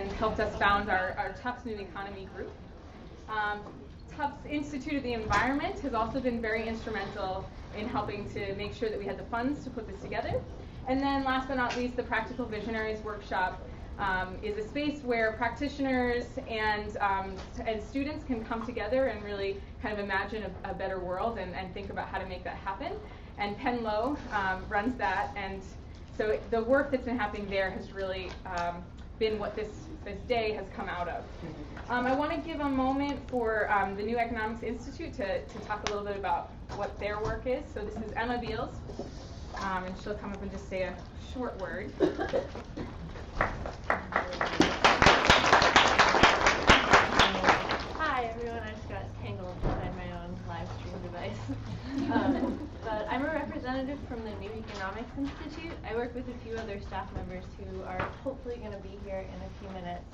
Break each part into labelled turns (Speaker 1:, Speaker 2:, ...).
Speaker 1: and helped us found our Tufts New Economy group. Tufts Institute of the Environment has also been very instrumental in helping to make sure that we had the funds to put this together. And then last but not least, the Practical Visionaries Workshop is a space where practitioners and students can come together and really kind of imagine a better world and think about how to make that happen. And Penn Lowe runs that, and so the work that's been happening there has really been what this day has come out of. I want to give a moment for the New Economics Institute to talk a little bit about what their work is. So this is Emma Beals, and she'll come up and just say a short word.
Speaker 2: Hi everyone, I just got tangled behind my own live stream device. But I'm a representative from the New Economics Institute. I work with a few other staff members who are hopefully going to be here in a few minutes.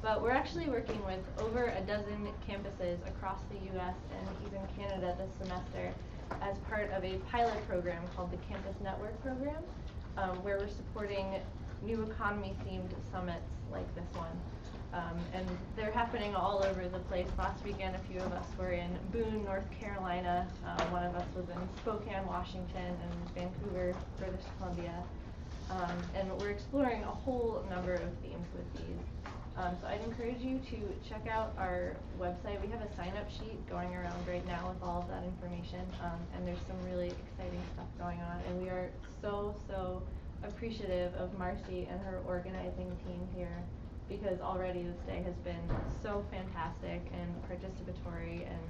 Speaker 2: But we're actually working with over a dozen campuses across the US and even Canada this semester as part of a pilot program called the Campus Network Program, where we're supporting new economy themed summits like this one. And they're happening all over the place. Last weekend, a few of us were in Boone, North Carolina. One of us was in Spokane, Washington, and Vancouver, British Columbia. And we're exploring a whole number of themes with these. So I'd encourage you to check out our website. We have a sign-up sheet going around right now with all of that information, and there's some really exciting stuff going on. And we are so appreciative of Marcy and her organizing team here, because already this day has been so fantastic and participatory and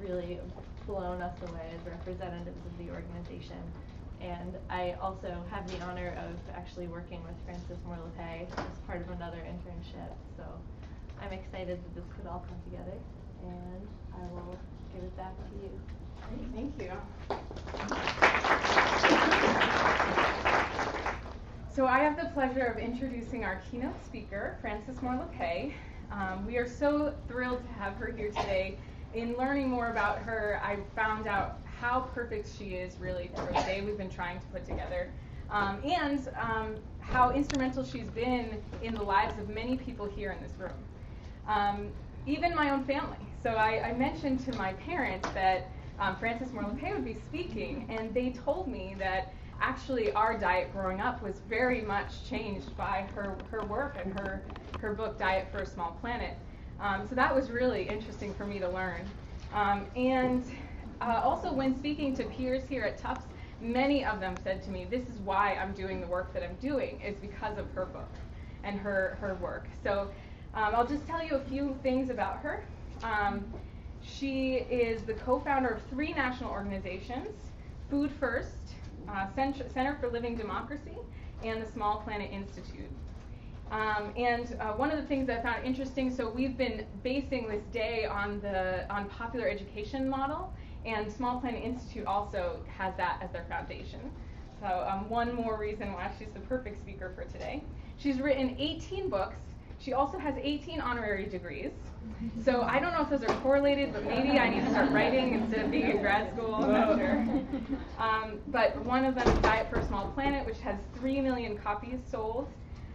Speaker 2: really blown us away as representatives of the organization. And I also have the honor of actually working with Frances Moore Lappe as part of another internship. So I'm excited that this could all come together, and I will give it back to you.
Speaker 1: Great, thank you. So I have the pleasure of introducing our keynote speaker, Frances Moore Lappe. We are so thrilled to have her here today. In learning more about her, I found out how perfect she is really for the day we've been trying to put together, and how instrumental she's been in the lives of many people here in this room, even my own family. So I mentioned to my parents that Frances Moore Lappe would be speaking, and they told me that actually our diet growing up was very much changed by her work and her book Diet for a Small Planet. So that was really interesting for me to learn. Also, when speaking to peers here at Tufts, many of them said to me, this is why I'm doing the work that I'm doing, is because of her book and her work. So I'll just tell you a few things about her. She is the co-founder of 3 national organizations: Food First, Center for Living Democracy, and the Small Planet Institute. One of the things I found interesting, so we've been basing this day on popular education model, and Small Planet Institute also has that as their foundation. So one more reason why she's the perfect speaker for today. She's written 18 books. She also has 18 honorary degrees. So I don't know if those are correlated, but maybe I need to start writing instead of being in grad school. I'm not sure. But one of them is Diet for a Small Planet, which has 3 million copies sold.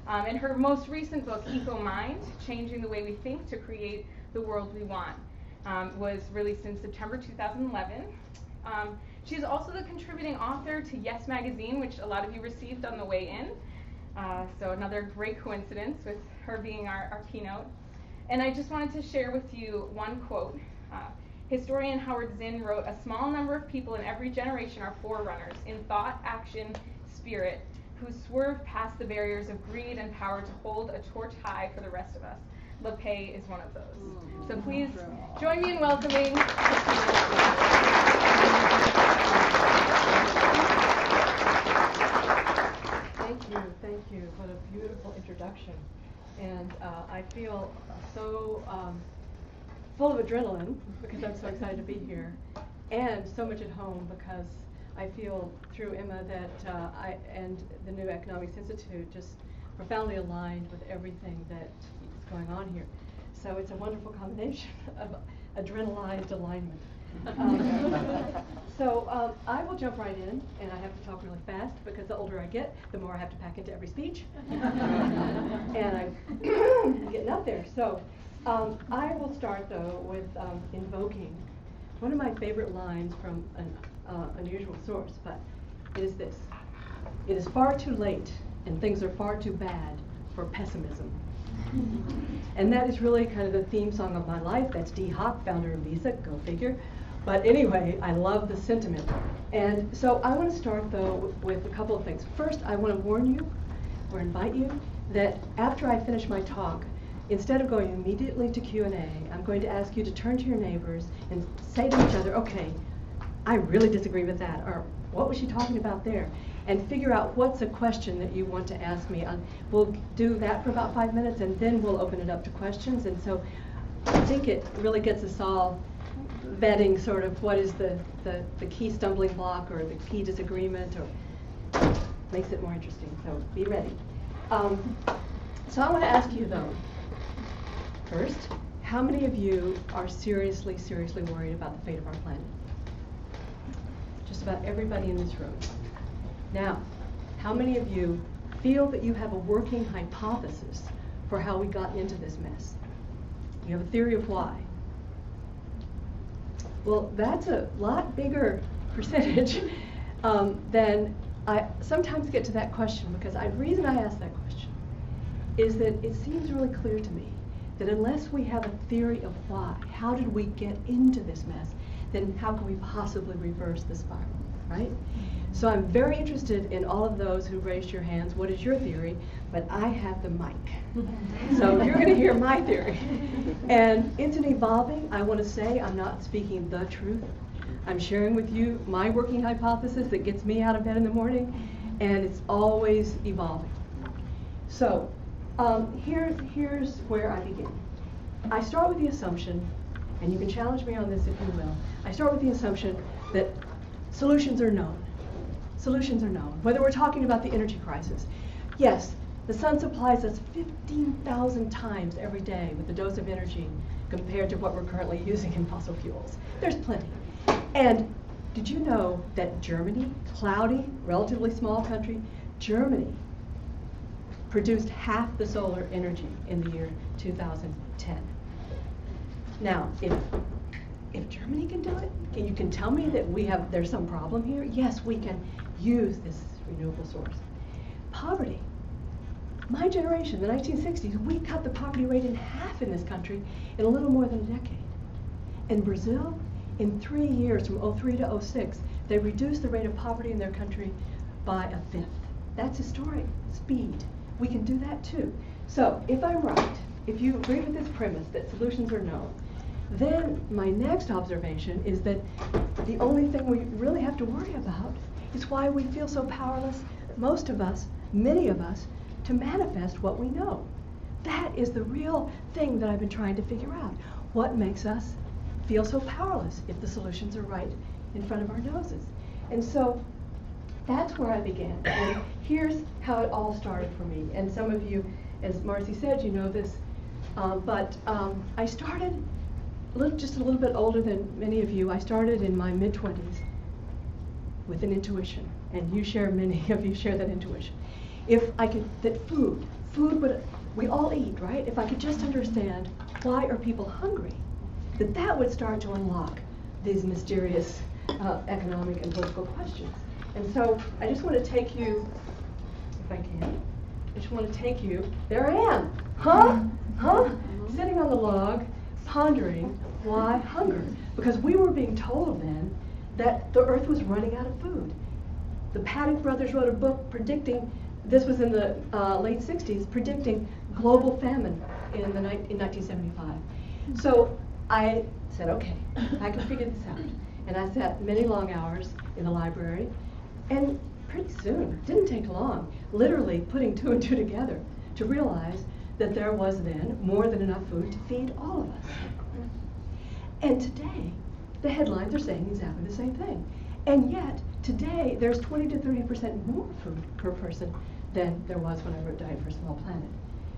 Speaker 1: And her most recent book, Eco Mind, Changing the Way We Think to Create the World We Want, was released in September 2011. She's also the contributing author to Yes Magazine, which a lot of you received on the way in. So another great coincidence with her being our keynote. And I just wanted to share with you one quote. Historian Howard Zinn wrote, "A small number of people in every generation are forerunners in thought, action, spirit, who swerve past the barriers of greed and power to hold a torch high for the rest of us. Lappe is one of those." So please join me in welcoming.
Speaker 3: Thank you. What a beautiful introduction. And I feel so full of adrenaline because I'm so excited to be here, and so much at home because I feel through Emma that I and the New Economics Institute just profoundly aligned with everything that is going on here. So it's a wonderful combination of adrenalized alignment. So I will jump right in, and I have to talk really fast because the older I get, the more I have to pack into every speech. And getting up there. So I will start, though, with invoking one of my favorite lines from an unusual source, but it is this. It is far too late, and things are far too bad for pessimism. And that is really kind of the theme song of my life. That's Dee Hock, founder of Visa, go figure. But anyway, I love the sentiment. And so I want to start, though, with a couple of things. First, I want to warn you, or invite you, that after I finish my talk, instead of going immediately to Q&A, I'm going to ask you to turn to your neighbors and say to each other, okay, I really disagree with that, or what was she talking about there? And figure out what's a question that you want to ask me. We'll do that for about 5 minutes, and then we'll open it up to questions. And so I think it really gets us all vetting sort of what is the key stumbling block or the key disagreement, or makes it more interesting. So be ready. So I want to ask you, though, first, how many of you are seriously worried about the fate of our planet? Just about everybody in this room. Now, how many of you feel that you have a working hypothesis for how we got into this mess? You have a theory of why. Well, that's a lot bigger percentage than I sometimes get to that question, because the reason I ask that question is that it seems really clear to me that unless we have a theory of why, how did we get into this mess, then how can we possibly reverse the spiral, right? So I'm very interested in all of those who raised your hands. What is your theory? But I have the mic. So you're going to hear my theory. And it's an evolving. I want to say I'm not speaking the truth. I'm sharing with you my working hypothesis that gets me out of bed in the morning, and it's always evolving. So here's where I begin. I start with the assumption, and you can challenge me on this if you will. I start with the assumption that solutions are known. Solutions are known. Whether we're talking about the energy crisis. Yes, the sun supplies us 15,000 times every day with the dose of energy compared to what we're currently using in fossil fuels. There's plenty. And did you know that Germany, cloudy, relatively small country, Germany produced half the solar energy in the year 2010. Now, if Germany can do it, you can tell me that there's some problem here? Yes, we can use this renewable source. Poverty. My generation, the 1960s, we cut the poverty rate in half in this country in a little more than a decade. In Brazil, in 3 years, from 2003 to 2006, they reduced the rate of poverty in their country by a fifth. That's historic speed. We can do that too. So if I'm right, if you agree with this premise that solutions are known, then my next observation is that the only thing we really have to worry about is why we feel so powerless, most of us, many of us, to manifest what we know. That is the real thing that I've been trying to figure out. What makes us feel so powerless if the solutions are right in front of our noses? And so that's where I began. And here's how it all started for me. And some of you, as Marcy said, you know this, but I started just a little bit older than many of you. I started in my mid-20s with an intuition, and many of you share that intuition. Food would, we all eat, right? If I could just understand why are people hungry, that would start to unlock these mysterious economic and political questions. And so I just want to take you, if I can, there I am, sitting on the log, pondering why hunger. Because we were being told then that the earth was running out of food. The Paddock brothers wrote a book predicting, this was in the late 60s, predicting global famine in 1975. So I said, okay, I can figure this out. And I sat many long hours in the library, and pretty soon, it didn't take long, literally putting 2 and 2 together to realize that there was then more than enough food to feed all of us. And today, the headlines are saying exactly the same thing. And yet, today, there's 20 to 30% more food per person than there was when I wrote Diet for a Small Planet.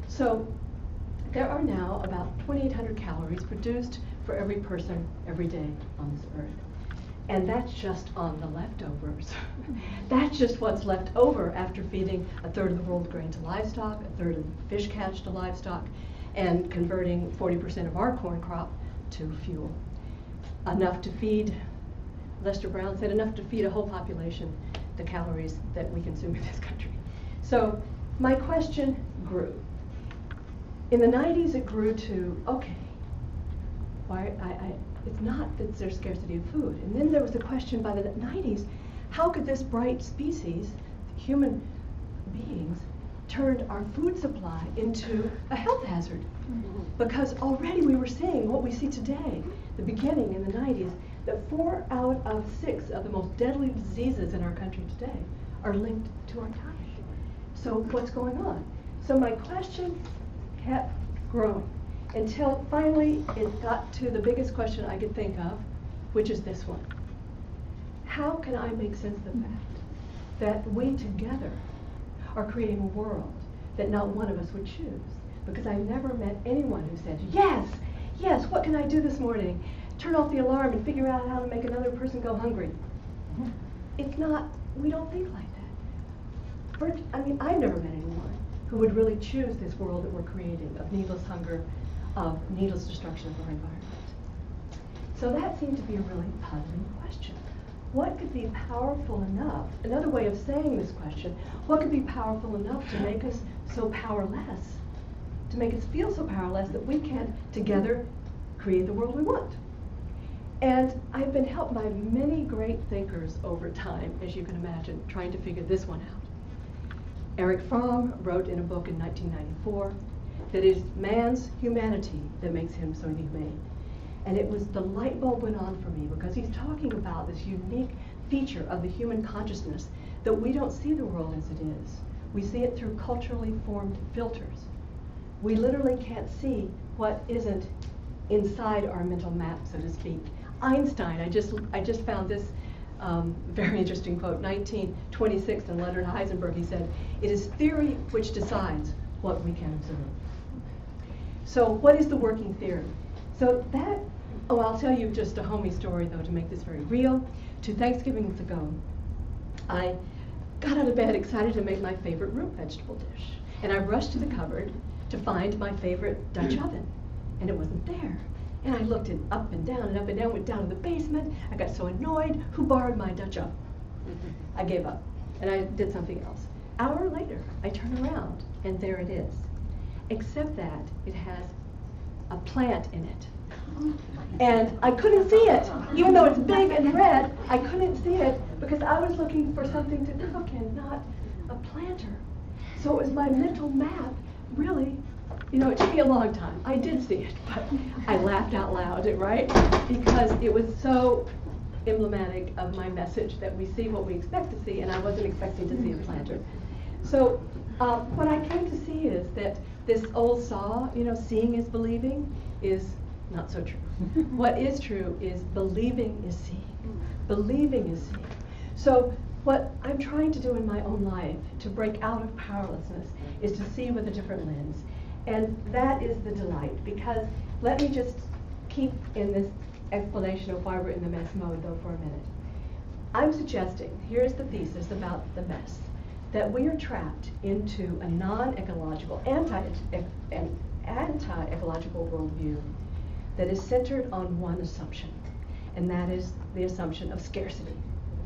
Speaker 3: So there are now about 2,800 calories produced for every person every day on this earth. And that's just on the leftovers. That's just what's left over after feeding a third of the world's grain to livestock, a third of the fish catch to livestock. and converting 40% of our corn crop to fuel. Enough to feed, Lester Brown said, enough to feed a whole population the calories that we consume in this country. So my question grew. In the 90s it grew to, okay, it's not that there's scarcity of food. And then there was the question by the 90s, how could this bright species, human beings, turned our food supply into a health hazard? Because already we were seeing what we see today, the beginning in the 90s, that 4 out of 6 of the most deadly diseases in our country today are linked to our diet. So what's going on? So my question kept growing until finally it got to the biggest question I could think of, which is this one. How can I make sense of the fact that we together are creating a world that not one of us would choose? Because I never met anyone who said, yes, yes, what can I do this morning? Turn off the alarm and figure out how to make another person go hungry. It's not, we don't think like that. I've never met anyone who would really choose this world that we're creating of needless hunger, of needless destruction of our environment. So that seemed to be a really puzzling question. What could be powerful enough, another way of saying this question, what could be powerful enough to make us so powerless, to make us feel so powerless that we can't together create the world we want? And I've been helped by many great thinkers over time, as you can imagine, trying to figure this one out. Erich Fromm wrote in a book in 1994 that it is man's humanity that makes him so inhumane. And it was, the light bulb went on for me because he's talking about this unique feature of the human consciousness that we don't see the world as it is. We see it through culturally formed filters. We literally can't see what isn't inside our mental map, so to speak. Einstein, I just found this very interesting quote, 1926, in a letter to Heisenberg. He said, "It is theory which decides what we can observe." So what is the working theory? So that, I'll tell you just a homey story though to make this very real. 2 Thanksgivings ago, I got out of bed excited to make my favorite root vegetable dish. And I rushed to the cupboard to find my favorite Dutch oven, and it wasn't there. And I looked it up and down, went down to the basement. I got so annoyed. Who borrowed my Dutch oven? I gave up, and I did something else. Hour later, I turn around, and there it is. Except that it has a plant in it. And I couldn't see it. Even though it's big and red, I couldn't see it because I was looking for something to cook in, not a planter. So it was my mental map, really. You know, it took me a long time. I did see it, but I laughed out loud, right? Because it was so emblematic of my message that we see what we expect to see, and I wasn't expecting to see a planter. So what I came to see is that this old saw, seeing is believing, is not so true. What is true is believing is seeing. Believing is seeing. So what I'm trying to do in my own life to break out of powerlessness is to see with a different lens. And that is the delight, because let me just keep in this explanation of why we're in the mess mode though for a minute. I'm suggesting, here's the thesis about the mess, that we are trapped into a non-ecological, anti-ecological worldview that is centered on one assumption, and that is the assumption of scarcity,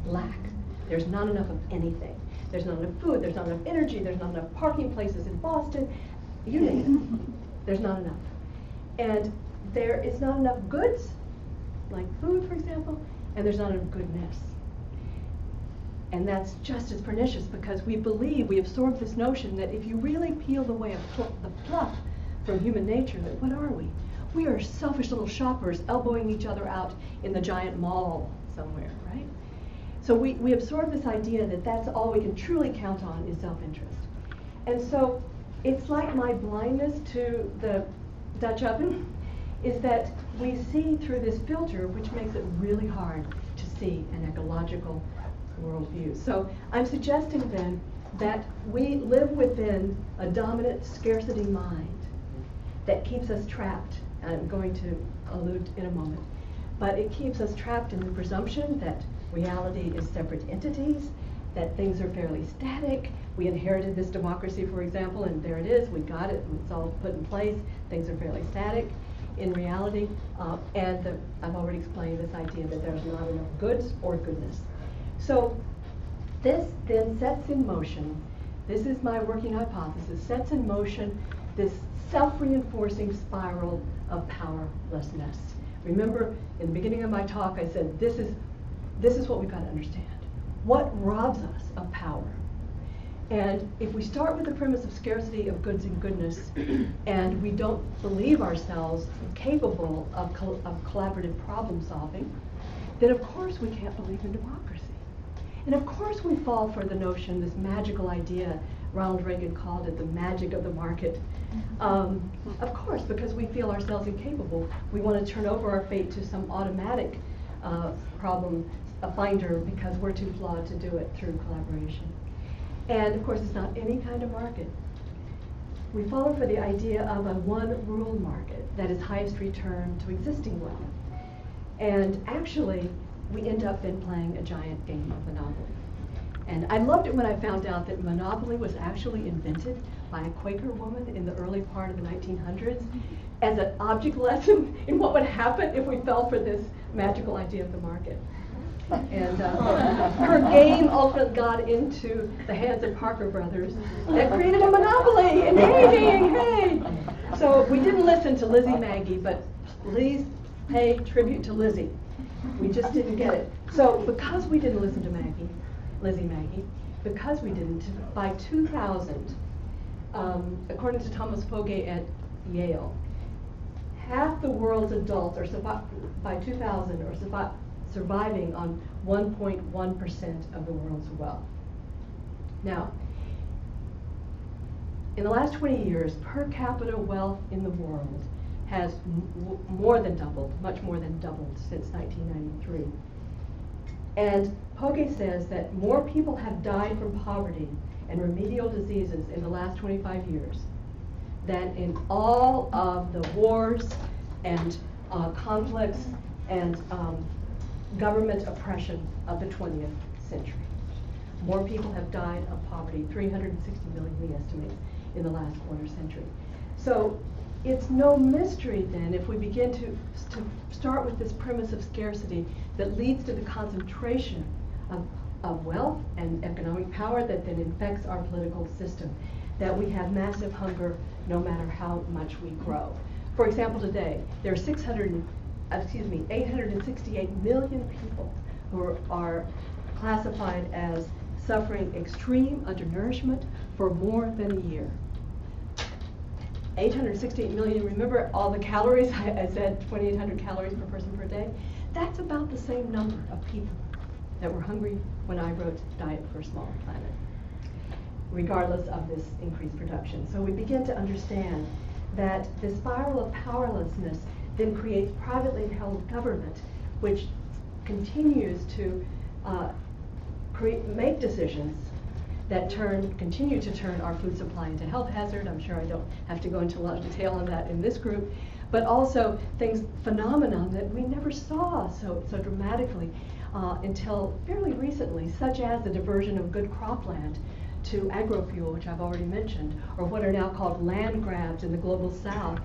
Speaker 3: lack. There's not enough of anything. There's not enough food, there's not enough energy, there's not enough parking places in Boston, you name it. There's not enough. And there is not enough goods, like food, for example, and there's not enough goodness. And that's just as pernicious because we absorb this notion that if you really peel away the fluff from human nature, that what are we? We are selfish little shoppers elbowing each other out in the giant mall somewhere, right? So we absorb this idea that that's all we can truly count on is self-interest. And so it's like my blindness to the Dutch oven is that we see through this filter, which makes it really hard to see an ecological worldview. So I'm suggesting then that we live within a dominant scarcity mind that keeps us trapped. I'm going to allude in a moment. But it keeps us trapped in the presumption that reality is separate entities, that things are fairly static. We inherited this democracy, for example, and there it is, we got it, it's all put in place, things are fairly static in reality, I've already explained this idea that there's not enough goods or goodness. So this then sets in motion, this is my working hypothesis, sets in motion this self-reinforcing spiral of powerlessness. Remember, in the beginning of my talk, I said this is what we've got to understand. What robs us of power? And if we start with the premise of scarcity of goods and goodness, and we don't believe ourselves capable of collaborative problem solving, then of course we can't believe in democracy. And of course we fall for the notion, this magical idea, Ronald Reagan called it the magic of the market. Of course, because we feel ourselves incapable, we want to turn over our fate to some automatic problem finder because we're too flawed to do it through collaboration. And of course, it's not any kind of market. We follow for the idea of a one rule market that is highest return to existing wealth. And actually, we end up then playing a giant game of Monopoly. And I loved it when I found out that Monopoly was actually invented by a Quaker woman in the early part of the 1900s as an object lesson in what would happen if we fell for this magical idea of the market. And her game ultimately got into the hands of Parker Brothers that created a monopoly, and hey. So we didn't listen to Lizzie Maggie, but please pay tribute to Lizzie. We just didn't get it. So because we didn't listen to Lizzie Maggie, because we didn't, by 2000, according to Thomas Fogay at Yale, half the world's adults are by 2000 are surviving on 1.1% of the world's wealth. Now, in the last 20 years, per capita wealth in the world has more than doubled, much more than doubled since 1993. And Fogay says that more people have died from poverty and remedial diseases in the last 25 years than in all of the wars and conflicts and government oppression of the 20th century. More people have died of poverty, 360 million we estimate, in the last quarter century. So it's no mystery then if we begin to start with this premise of scarcity that leads to the concentration of wealth and economic power that then infects our political system, that we have massive hunger no matter how much we grow. For example, today, there are 868 million people who are classified as suffering extreme undernourishment for more than a year. 868 million, remember all the calories, I said 2,800 calories per person per day? That's about the same number of people that were hungry when I wrote Diet for a Smaller Planet, regardless of this increased production. So we begin to understand that the spiral of powerlessness then creates privately held government, which continues to make decisions that continue to turn our food supply into a health hazard. I'm sure I don't have to go into a lot of detail on that in this group, but also phenomenon that we never saw so dramatically until fairly recently, such as the diversion of good cropland to agrofuel, which I've already mentioned, or what are now called land grabs in the global south.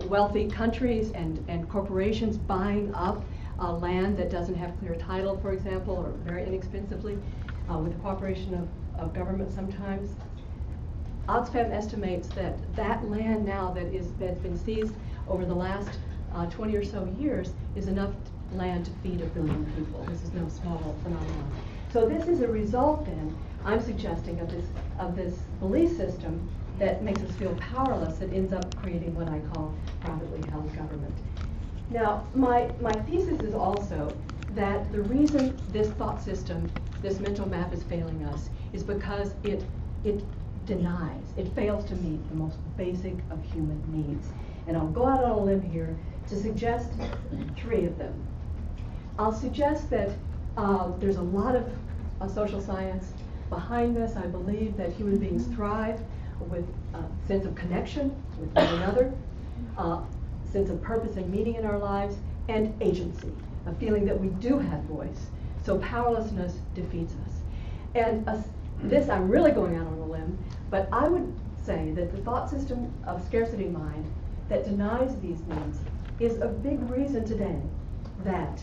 Speaker 3: Wealthy countries and corporations buying up land that doesn't have clear title, for example, or very inexpensively, with the cooperation of government sometimes. Oxfam estimates that land now that's been seized over the last 20 or so years is enough land to feed 1 billion people. This is no small phenomenon. So this is a result then, I'm suggesting, of this belief system that makes us feel powerless, that ends up creating what I call privately held government. Now, my thesis is also that the reason this thought system, this mental map is failing us is because it fails to meet the most basic of human needs. And I'll go out on a limb here to suggest 3 of them. I'll suggest that there's a lot of social science behind this. I believe that human beings thrive with a sense of connection with one another, sense of purpose and meaning in our lives, and agency, a feeling that we do have voice. So powerlessness defeats us. And this, I'm really going out on a limb, but I would say that the thought system of scarcity mind that denies these needs is a big reason today that,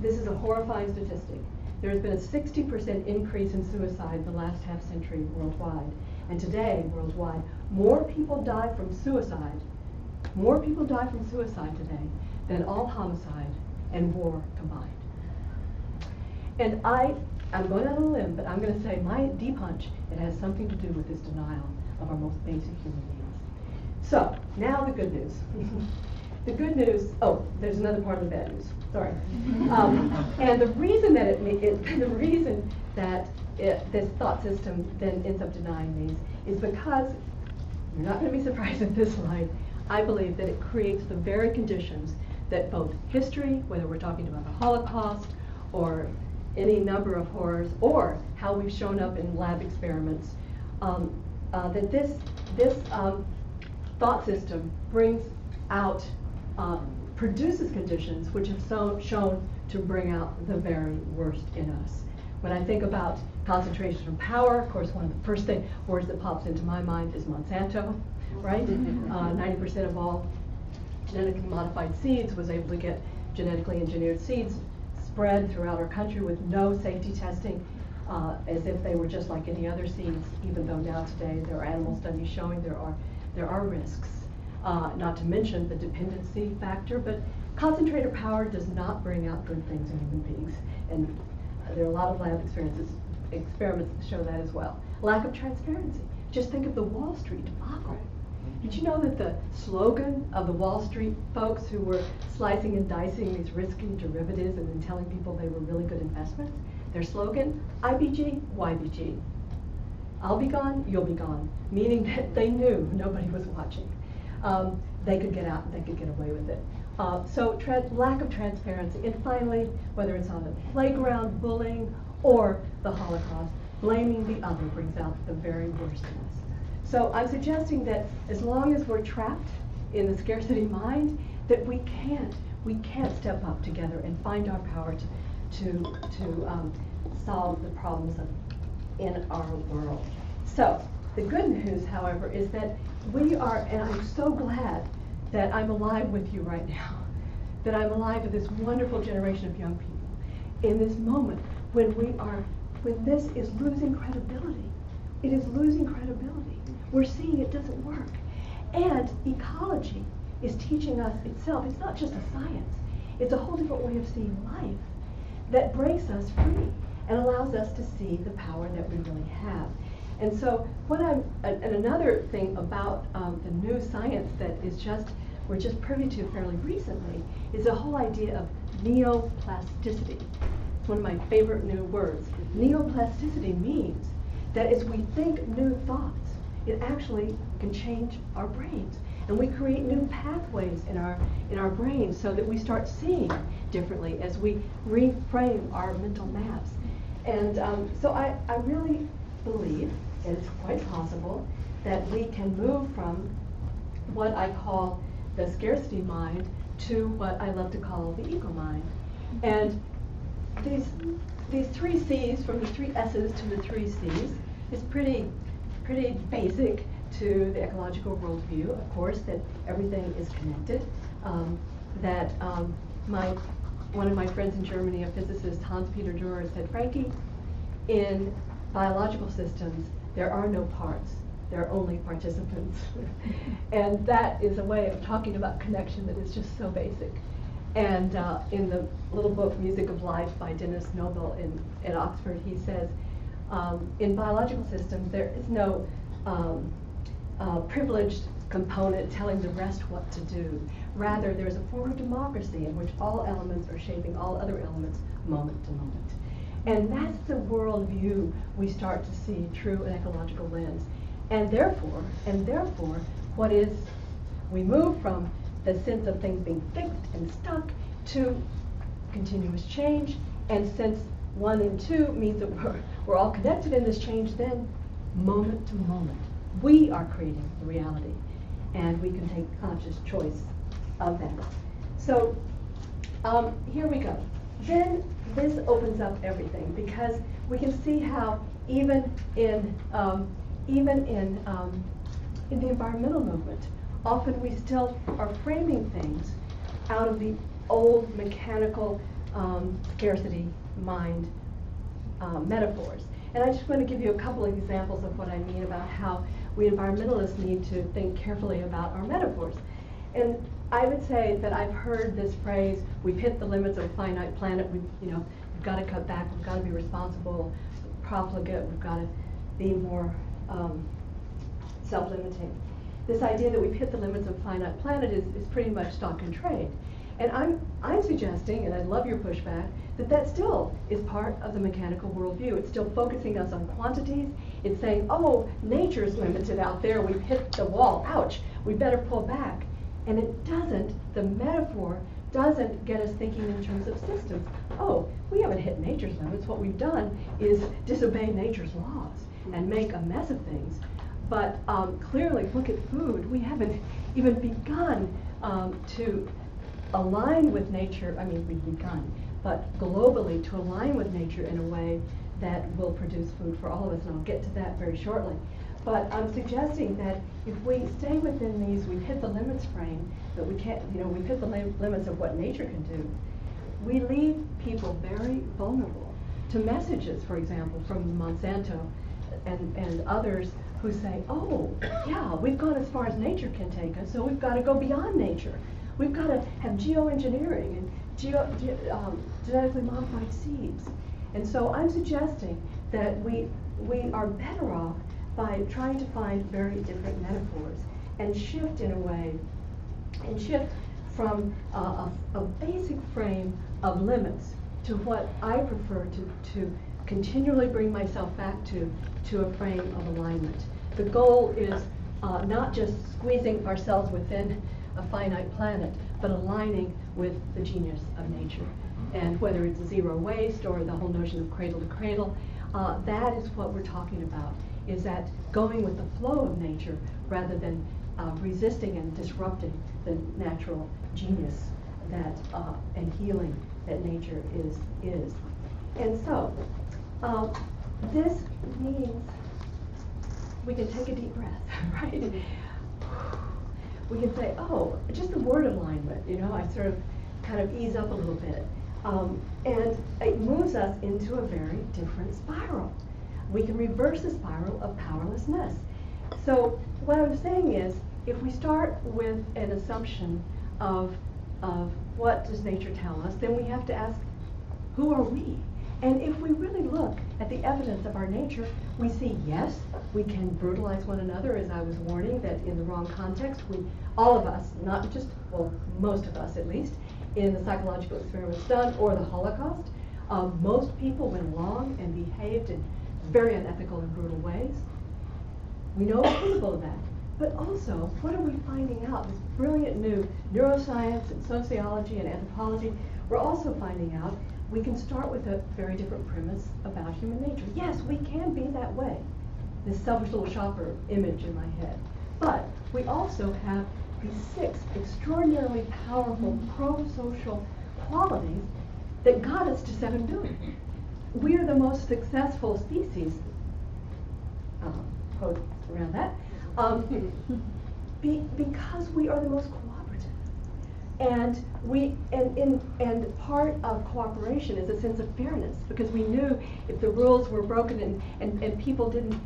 Speaker 3: this is a horrifying statistic, there has been a 60% increase in suicide the last half century worldwide. And today, worldwide, more people die from suicide today than all homicide and war combined. And I'm going out on a limb, but I'm going to say my deep hunch, it has something to do with this denial of our most basic human needs. So, now the good news. The good news, oh, there's another part of the bad news, sorry. And the reason that this thought system then ends up denying these is because, you're not going to be surprised at this slide, I believe that it creates the very conditions that both history, whether we're talking about the Holocaust or any number of horrors, or how we've shown up in lab experiments, that this thought system brings out, produces conditions which have shown to bring out the very worst in us. When I think about concentration of power, of course, one of the first words that pops into my mind is Monsanto, right? 90% of all genetically modified seeds was able to get genetically engineered seeds spread throughout our country with no safety testing, as if they were just like any other seeds, even though now today there are animal studies showing there are risks. Not to mention the dependency factor, but concentrated power does not bring out good things in human beings. And there are a lot of lab experiments that show that as well. Lack of transparency. Just think of the Wall Street debacle. Did you know that the slogan of the Wall Street folks who were slicing and dicing these risky derivatives and then telling people they were really good investments, their slogan, IBG, YBG. I'll be gone, you'll be gone. Meaning that they knew nobody was watching. They could get out and they could get away with it. So lack of transparency. And finally, whether it's on the playground, bullying, or the Holocaust, blaming the other brings out the very worst in us. So I'm suggesting that as long as we're trapped in the scarcity mind, that we can't step up together and find our power to solve the problems in our world. So the good news, however, is that we are, and I'm so glad that I'm alive with you right now, that I'm alive with this wonderful generation of young people in this moment when this is losing credibility. It is losing credibility. We're seeing it doesn't work. And ecology is teaching us itself. It's not just a science. It's a whole different way of seeing life that breaks us free and allows us to see the power that we really have. And so and another thing about the new science that we're just privy to fairly recently is the whole idea of neoplasticity. It's one of my favorite new words. Neoplasticity means that as we think new thoughts, it actually can change our brains. And we create new pathways in our brains so that we start seeing differently as we reframe our mental maps. And so I really believe that it's quite possible that we can move from what I call the scarcity mind to what I love to call the eco mind. And these three C's, from the three S's to the three C's, is pretty basic to the ecological worldview, of course, that everything is connected, that one of my friends in Germany, a physicist, Hans-Peter Dürer, said, Frankie, in biological systems, there are no parts, there are only participants. And that is a way of talking about connection that is just so basic. And in the little book, Music of Life by Dennis Noble at Oxford, he says, in biological systems, there is no privileged component telling the rest what to do. Rather, there's a form of democracy in which all elements are shaping all other elements moment to moment. And that's the worldview we start to see through an ecological lens. And therefore, we move from the sense of things being fixed and stuck to continuous change. And since 1 and 2 means that we're all connected in this change, then moment to moment, we are creating the reality. And we can take conscious choice of that. So here we go. Then this opens up everything, because we can see how even in the environmental movement, often we still are framing things out of the old mechanical scarcity mind metaphors. And I just want to give you a couple of examples of what I mean about how we environmentalists need to think carefully about our metaphors. And I would say that I've heard this phrase, we've hit the limits of a finite planet, we've got to cut back, we've got to be responsible, profligate, we've got to be more self-limiting. This idea that we've hit the limits of a finite planet is pretty much stock in trade. And I'm suggesting, and I'd love your pushback, that still is part of the mechanical worldview. It's still focusing us on quantities. It's saying, oh, nature's limited out there, we've hit the wall, ouch, we better pull back. And it doesn't, the metaphor doesn't get us thinking in terms of systems. Oh, we haven't hit nature's limits. What we've done is disobey nature's laws and make a mess of things. But clearly, look at food. We haven't even begun to align with nature. I mean, we've begun, but globally to align with nature in a way that will produce food for all of us. And I'll get to that very shortly. But I'm suggesting that if we stay within these, we've hit the limits frame, that we can't, we've hit the limits of what nature can do, we leave people very vulnerable to messages, for example, from Monsanto and others who say, oh, yeah, we've gone as far as nature can take us, so we've got to go beyond nature. We've got to have geoengineering and genetically modified seeds. And so I'm suggesting that we are better off by trying to find very different metaphors and shift in a way, and shift from a basic frame of limits to what I prefer to continually bring myself back to a frame of alignment. The goal is not just squeezing ourselves within a finite planet, but aligning with the genius of nature. And whether it's zero waste or the whole notion of cradle to cradle, that is what we're talking about, is that going with the flow of nature rather than resisting and disrupting the natural genius that and healing that nature is. And so, this means we can take a deep breath, right? We can say, oh, just the word alignment, I sort of kind of ease up a little bit. And it moves us into a very different spiral. We can reverse the spiral of powerlessness. So what I'm saying is, if we start with an assumption of what does nature tell us, then we have to ask, who are we? And if we really look at the evidence of our nature, we see, yes, we can brutalize one another, as I was warning, that in the wrong context, all of us, not just, well, most of us at least, in the psychological experiments done, or the Holocaust, most people went along and behaved in very unethical and brutal ways. We know we're capable of that. But also, what are we finding out? This brilliant new neuroscience and sociology and anthropology, we're also finding out we can start with a very different premise about human nature. Yes, we can be that way. This selfish little shopper image in my head. But we also have these 6 extraordinarily powerful pro-social qualities that got us to 7 billion. We are the most successful species, quote around that, because we are the most cooperative. And part of cooperation is a sense of fairness, because we knew if the rules were broken and people didn't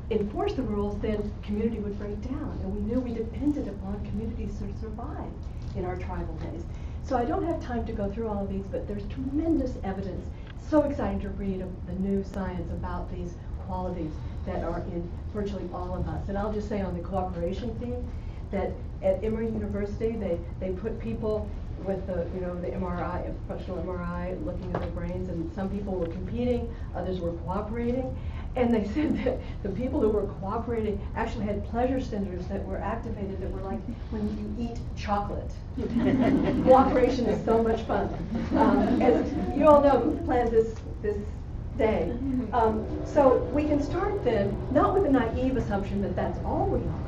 Speaker 3: enforce the rules, then community would break down. And we knew we depended upon communities to survive in our tribal days. So I don't have time to go through all of these, but there's tremendous evidence. So exciting to read the new science about these qualities that are in virtually all of us. And I'll just say on the cooperation theme that at Emory University, they put people with the MRI, functional MRI, looking at their brains, and some people were competing, others were cooperating. And they said that the people who were cooperating actually had pleasure centers that were activated that were like when you eat chocolate. Cooperation is so much fun. As you all know, who planned this day. So we can start then, not with a naive assumption that that's all we are,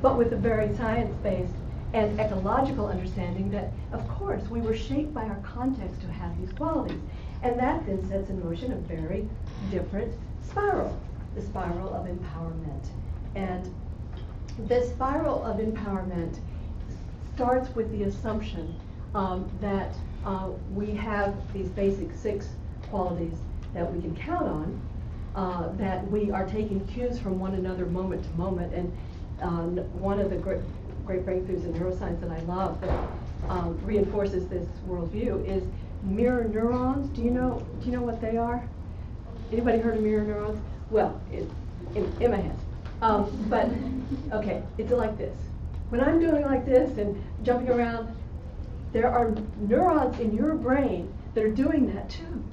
Speaker 3: but with a very science-based and ecological understanding that, of course, we were shaped by our context to have these qualities. And that then sets in motion a very different spiral. the spiral of empowerment. And this spiral of empowerment starts with the assumption that we have these basic 6 qualities that we can count on, that we are taking cues from one another moment to moment. And one of the great breakthroughs in neuroscience that I love that reinforces this worldview is mirror neurons. Do you know what they are? Anybody heard of mirror neurons? Well, Emma has. But okay, it's like this. When I'm doing like this and jumping around, there are neurons in your brain that are doing that too.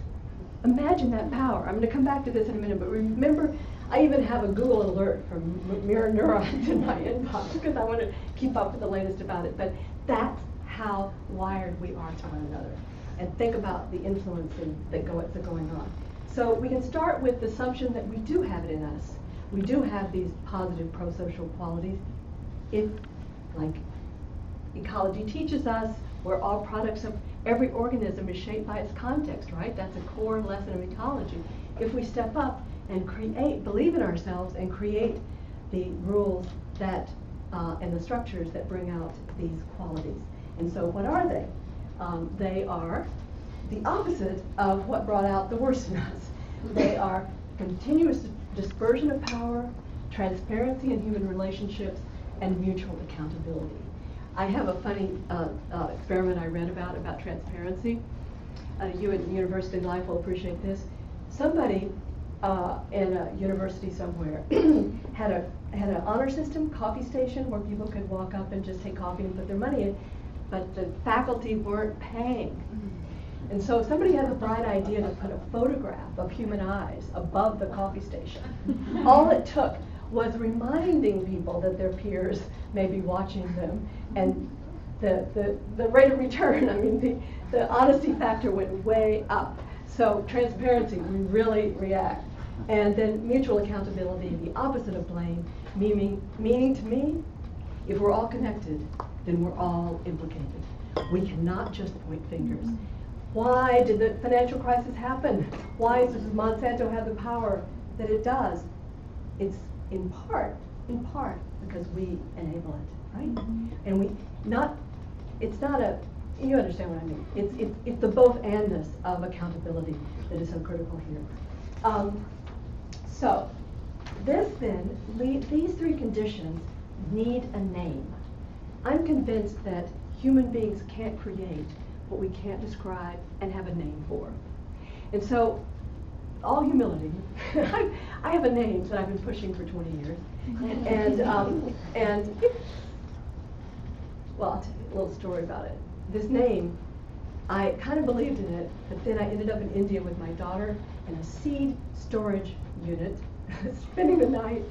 Speaker 3: Imagine that power. I'm going to come back to this in a minute, but remember, I even have a Google alert from mirror neurons in my inbox because I want to keep up with the latest about it. But that's how wired we are to one another. And think about the influence that's going on. So we can start with the assumption that we do have it in us. We do have these positive pro-social qualities. If, like ecology teaches us, we're all products of every organism is shaped by its context, right? That's a core lesson of ecology. If we step up and believe in ourselves and create the rules that and the structures that bring out these qualities. And so what are they? They are the opposite of what brought out the worst in us. They are continuous dispersion of power, transparency in human relationships, and mutual accountability. I have a funny experiment I read about transparency. You in university life will appreciate this. Somebody in a university somewhere had an honor system coffee station where people could walk up and just take coffee and put their money in, but the faculty weren't paying. And so somebody had the bright idea to put a photograph of human eyes above the coffee station. All it took was reminding people that their peers may be watching them, and the rate of return, I mean, the honesty factor went way up. So transparency, we really react. And then mutual accountability, the opposite of blame, meaning to me, if we're all connected, then we're all implicated. We cannot just point fingers. Why did the financial crisis happen? Why does Monsanto have the power that it does? It's in part, because we enable it, right? And you understand what I mean. It's the both-andness of accountability that is so critical here. So these 3 conditions need a name. I'm convinced that human beings can't create what we can't describe and have a name for. And so, all humility, I have a name that I've been pushing for 20 years. And well, I'll tell you a little story about it. This name, I kind of believed in it, but then I ended up in India with my daughter in a seed storage unit, spending the night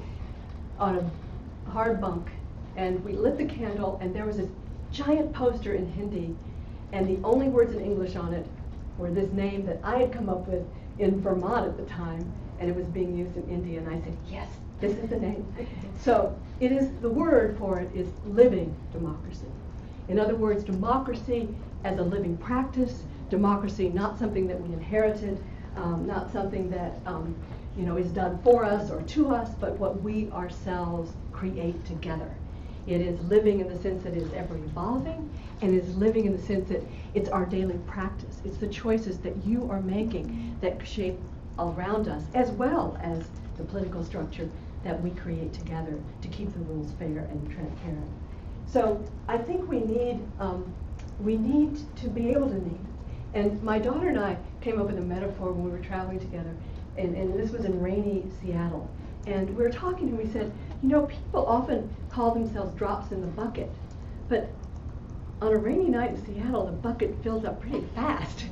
Speaker 3: on a hard bunk, and we lit the candle, and there was this giant poster in Hindi, and the only words in English on it were this name that I had come up with in Vermont at the time, and it was being used in India, and I said, yes, this is the name. So the word for it is living democracy. In other words, democracy as a living practice, democracy not something that we inherited, not something that is done for us or to us, but what we ourselves create together. It is living in the sense that it is ever evolving, and it is living in the sense that it's our daily practice. It's the choices that you are making that shape around us, as well as the political structure that we create together to keep the rules fair and transparent. So I think we need to be able to name it. And my daughter and I came up with a metaphor when we were traveling together, and this was in rainy Seattle. And we were talking, and we said, people often call themselves drops in the bucket, but on a rainy night in Seattle, the bucket fills up pretty fast.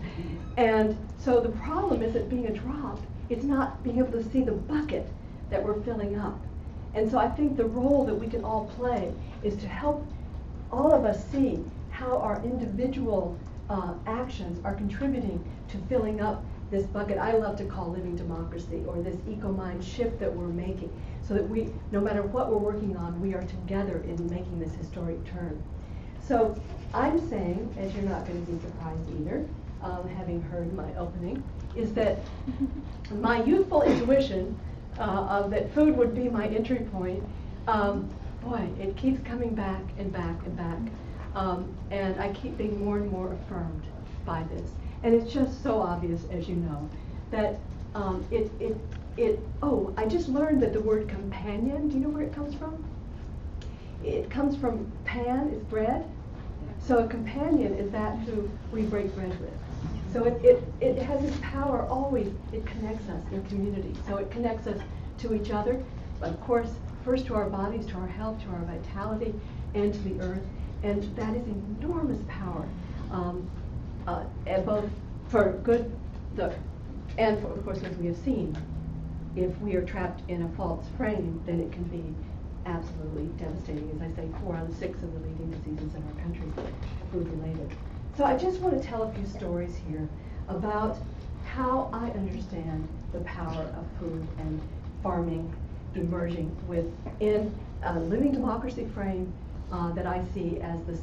Speaker 3: And so the problem isn't being a drop, it's not being able to see the bucket that we're filling up. And so I think the role that we can all play is to help all of us see how our individual actions are contributing to filling up this bucket I love to call living democracy, or this eco-mind shift that we're making, so that we, no matter what we're working on, we are together in making this historic turn. So I'm saying, as you're not going to be surprised either, having heard my opening, is that my youthful intuition that food would be my entry point, boy, it keeps coming back and back and back. And I keep being more and more affirmed by this. And it's just so obvious, as you know, that I just learned that the word companion, do you know where it comes from? It comes from pan, is bread. So a companion is that who we break bread with. So it has this power always, it connects us in community. So it connects us to each other, but of course, first to our bodies, to our health, to our vitality, and to the earth. And that is enormous power, and both for good, and for, of course, as we have seen, if we are trapped in a false frame, then it can be absolutely devastating. As I say, 4 out of 6 of the leading diseases in our country are food-related. So I just want to tell a few stories here about how I understand the power of food and farming emerging within a living democracy frame that I see as this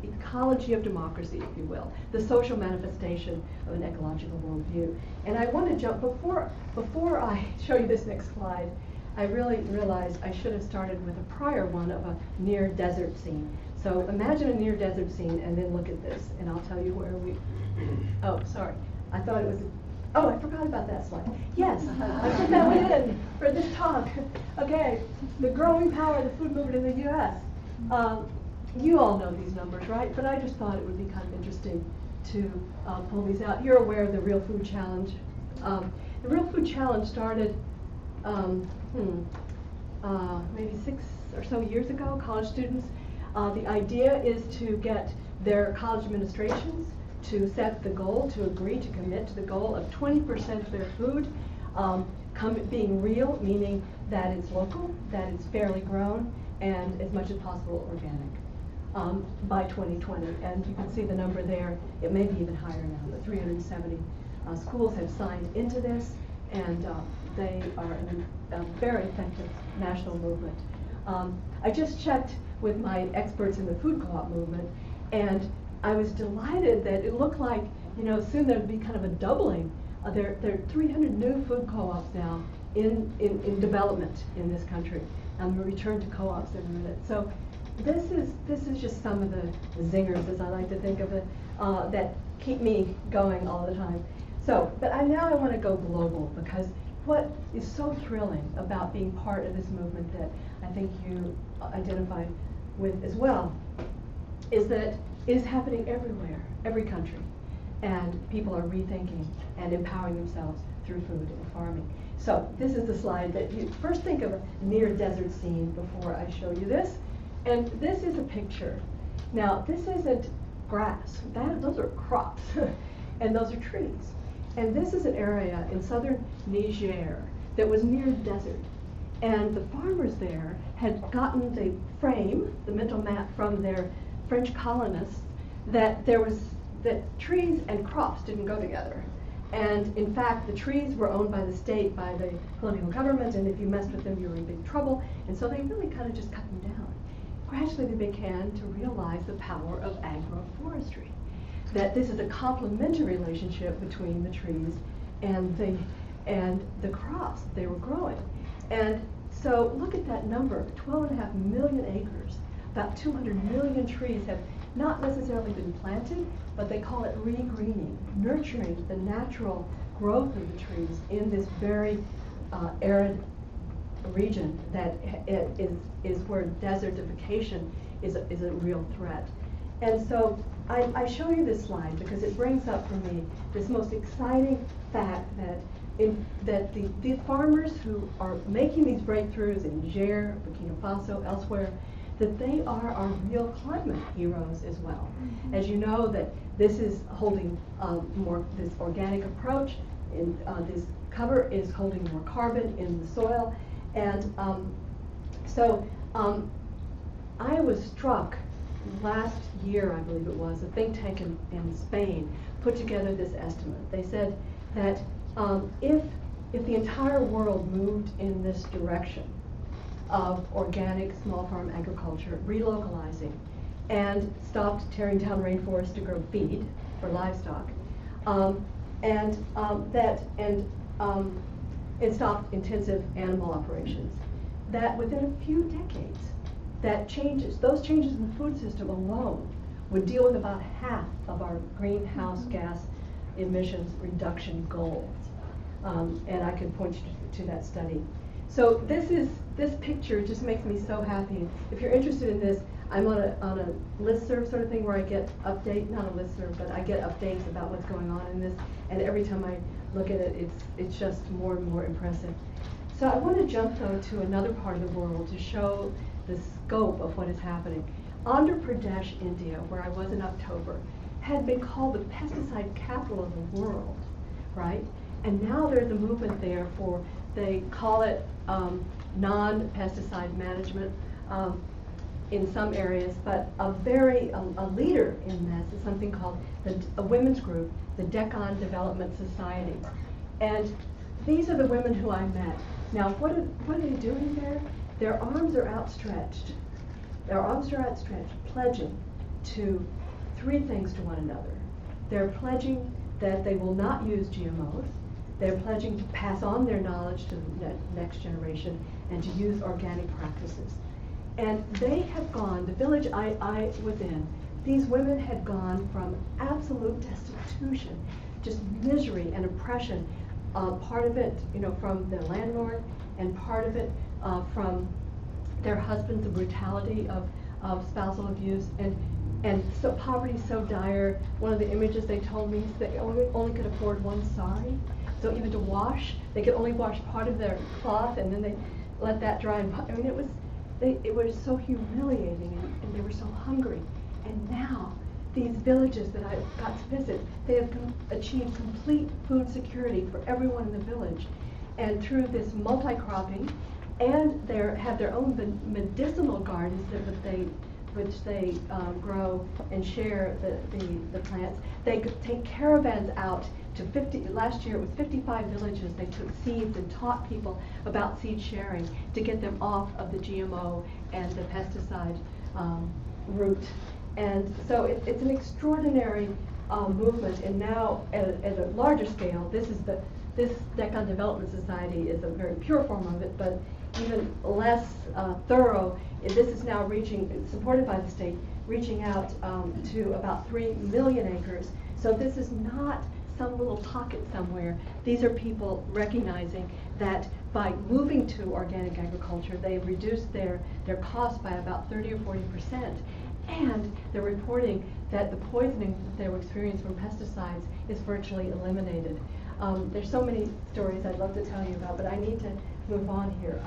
Speaker 3: ecology of democracy, if you will, the social manifestation of an ecological worldview. And I want to jump, before I show you this next slide, I really realized I should have started with a prior one of a near desert scene. So imagine a near desert scene and then look at this, and I'll tell you where we, oh, sorry. I thought it was, oh, I forgot about that slide. Yes, I put that one in for this talk. Okay, the growing power of the food movement in the U.S. You all know these numbers, right? But I just thought it would be kind of interesting to pull these out. You're aware of the Real Food Challenge. The Real Food Challenge started maybe 6 or so years ago, college students. The idea is to get their college administrations to set the goal, to agree to commit to the goal of 20% of their food being real, meaning that it's local, that it's fairly grown, and as much as possible organic by 2020. And you can see the number there. It may be even higher now, but 370 schools have signed into this, and they are a very effective national movement. I just checked with my experts in the food co-op movement, and I was delighted that it looked like, you know, soon there would be kind of a doubling. There are 300 new food co-ops now in development in this country. We'll return to co-ops in a minute. So this is just some of the zingers, as I like to think of it, that keep me going all the time. So, but now I want to go global, because what is so thrilling about being part of this movement that I think you identified with as well is that it is happening everywhere, every country, and people are rethinking and empowering themselves through food and farming. So this is the slide that you first think of a near desert scene before I show you this. And this is a picture. Now, this isn't grass. Those are crops, and those are trees. And this is an area in southern Niger that was near desert. And the farmers there had gotten the frame, the mental map from their French colonists, that trees and crops didn't go together. And in fact, the trees were owned by the state, by the colonial government, and if you messed with them, you were in big trouble. And so they really kind of just cut them down. Gradually, they began to realize the power of agroforestry, that this is a complementary relationship between the trees and the crops they were growing. And so look at that number, 12.5 million acres, about 200 million trees have not necessarily been planted, but they call it re-greening, nurturing the natural growth of the trees in this very arid region that is where desertification is a real threat. And so I show you this slide because it brings up for me this most exciting fact that the farmers who are making these breakthroughs in Niger, Burkina Faso, elsewhere, that they are our real climate heroes as well. Mm-hmm. As you know, that this is holding this organic approach, this cover is holding more carbon in the soil, and so I was struck last year, I believe it was, a think tank in Spain put together this estimate. They said that if the entire world moved in this direction of organic small farm agriculture, relocalizing, and stopped tearing down rainforests to grow feed for livestock, and stopped intensive animal operations. That within a few decades, those changes in the food system alone would deal with about half of our greenhouse gas emissions reduction goals. And I could point you to that study. So this picture just makes me so happy. If you're interested in this, I'm on a listserv sort of thing where I get not a listserv, but I get updates about what's going on in this. And every time I look at it, it's just more and more impressive. So I want to jump though to another part of the world to show the scope of what is happening. Andhra Pradesh, India, where I was in October, had been called the pesticide capital of the world, right? And now there's a movement there they call it non-pesticide management in some areas, but a leader in this is something called a women's group, the Deccan Development Society. And these are the women who I met. Now, what are they doing there? Their arms are outstretched. Pledging to three things to one another. They're pledging that they will not use GMOs. They're pledging to pass on their knowledge to the next generation and to use organic practices. And they have gone, the village I was in, these women had gone from absolute destitution, just misery and oppression, part of it, from their landlord, and part of it from their husbands, the brutality of spousal abuse, and so poverty so dire. One of the images they told me is they only could afford one sari. So even to wash, they could only wash part of their cloth, and then they let that dry. It was so humiliating, and they were so hungry. And now, these villages that I got to visit, they have achieved complete food security for everyone in the village. And through this multi-cropping, and they have their own medicinal gardens which they grow and share the plants. They could take caravans out to last year it was 55 villages. They took seeds and taught people about seed sharing to get them off of the GMO and the pesticide route. And so it's an extraordinary movement. And now at a larger scale, this Deccan Development Society is a very pure form of it, but even less thorough. This is now supported by the state, reaching out to about 3 million acres. So this is not some little pocket somewhere. These are people recognizing that by moving to organic agriculture, they've reduced their costs by about 30 or 40%. And they're reporting that the poisoning that they were experiencing from pesticides is virtually eliminated. There's so many stories I'd love to tell you about, but I need to move on here.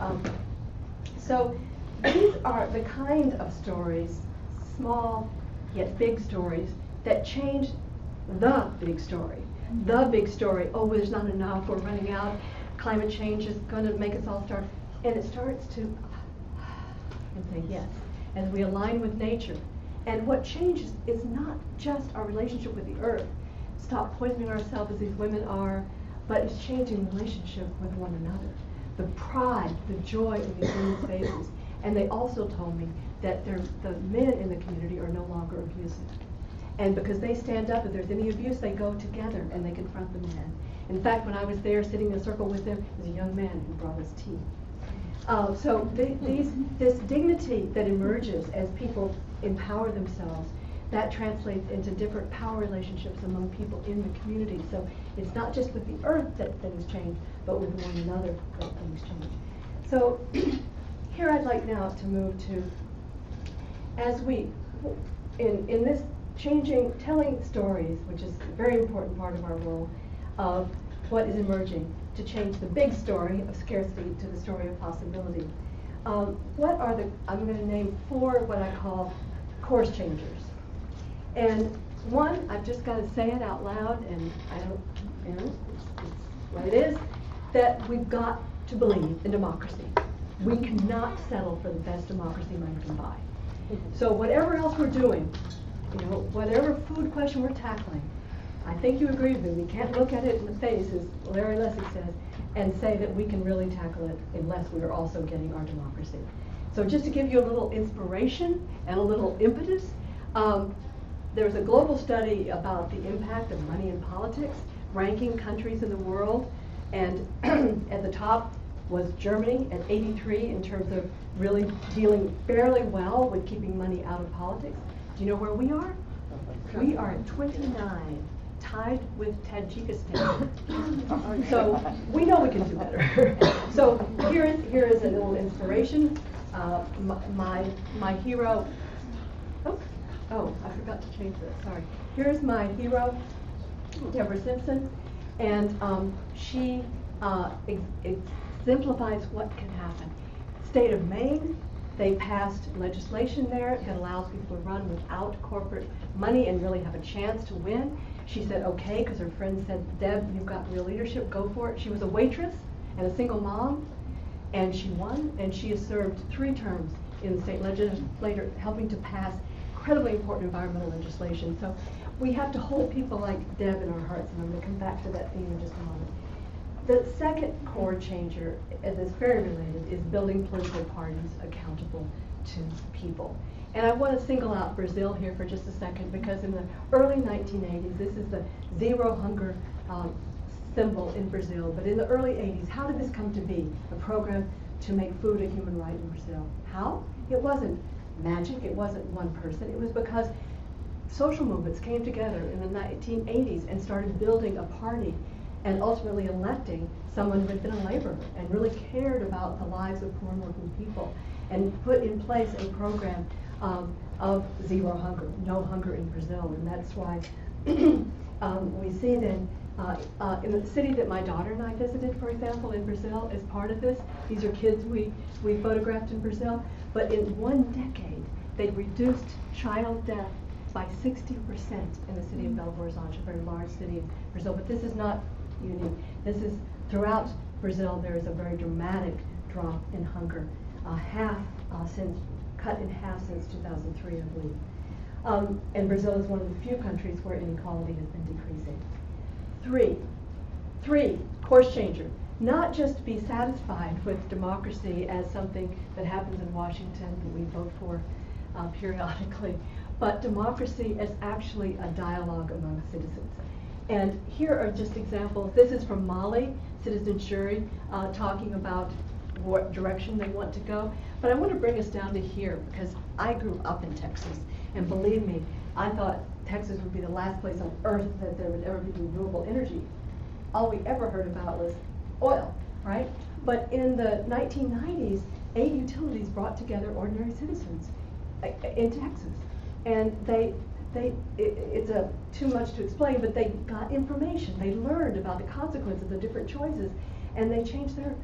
Speaker 3: So these are the kind of stories, small yet big stories, that change the big story. The big story, there's not enough, we're running out, climate change is going to make us all start. And it starts to and say yes, as we align with nature. And what changes is not just our relationship with the earth, stop poisoning ourselves as these women are, but it's changing relationship with one another. The pride, the joy of these women's faces. And they also told me that the men in the community are no longer abusive. And because they stand up, if there's any abuse, they go together and they confront the men. In fact, when I was there sitting in a circle with them, there was a young man who brought us tea. So this dignity that emerges as people empower themselves, that translates into different power relationships among people in the community. So it's not just with the earth that things change, but with one another that things change. So here I'd like now to move to, as we, in this telling stories, which is a very important part of our role, of what is emerging, to change the big story of scarcity to the story of possibility. I'm going to name 4 what I call course changers. And one, I've just got to say it out loud, and I don't, it's what it is, that we've got to believe in democracy. We cannot settle for the best democracy money can buy. So whatever else we're doing, whatever food question we're tackling, I think you agree with me, we can't look at it in the face, as Larry Lessig says, and say that we can really tackle it unless we are also getting our democracy. So just to give you a little inspiration and a little impetus, there's a global study about the impact of money in politics, ranking countries in the world, And at the top was Germany at 83 in terms of really dealing fairly well with keeping money out of politics. Do you know where we are? We are at 29, tied with Tajikistan. So we know we can do better. So here is a little inspiration. My hero. Oh, I forgot to change this. Sorry. Here's my hero, Deborah Simpson, and she exemplifies what can happen. State of Maine, they passed legislation there that allows people to run without corporate money and really have a chance to win. She said okay because her friend said, Deb, you've got real leadership, go for it. She was a waitress and a single mom, and she won, and she has served 3 terms in the state legislature helping to pass incredibly important environmental legislation. So we have to hold people like Deb in our hearts, and I'm going to come back to that theme in just a moment. The second core changer that's very related is building political parties accountable to people. And I want to single out Brazil here for just a second, because in the early 1980s, this is the zero hunger symbol in Brazil, but in the early 80s, how did this come to be? A program to make food a human right in Brazil. How? It wasn't magic, it wasn't one person, it was because social movements came together in the 1980s and started building a party and ultimately electing someone who had been a laborer and really cared about the lives of poor and working people, and put in place a program of zero hunger, no hunger in Brazil. And that's why we see then in the city that my daughter and I visited, for example, in Brazil, as part of this, these are kids we photographed in Brazil, but in 1 decade, they reduced child death by 60% in the city of Belo Horizonte, a very large city in Brazil. But this is not unique. This is throughout Brazil. There is a very dramatic drop in hunger, cut in half since 2003, I believe. And Brazil is one of the few countries where inequality has been decreasing. Three, course changer. Not just be satisfied with democracy as something that happens in Washington that we vote for periodically, but democracy as actually a dialogue among citizens. And here are just examples. This is from Mali, citizen jury, talking about what direction they want to go. But I want to bring us down to here, because I grew up in Texas, and believe me, I thought Texas would be the last place on earth that there would ever be renewable energy. All we ever heard about was oil, right? But in the 1990s, 8 utilities brought together ordinary citizens in Texas, and it's too much to explain, but they got information. They learned about the consequences of the different choices, and they changed their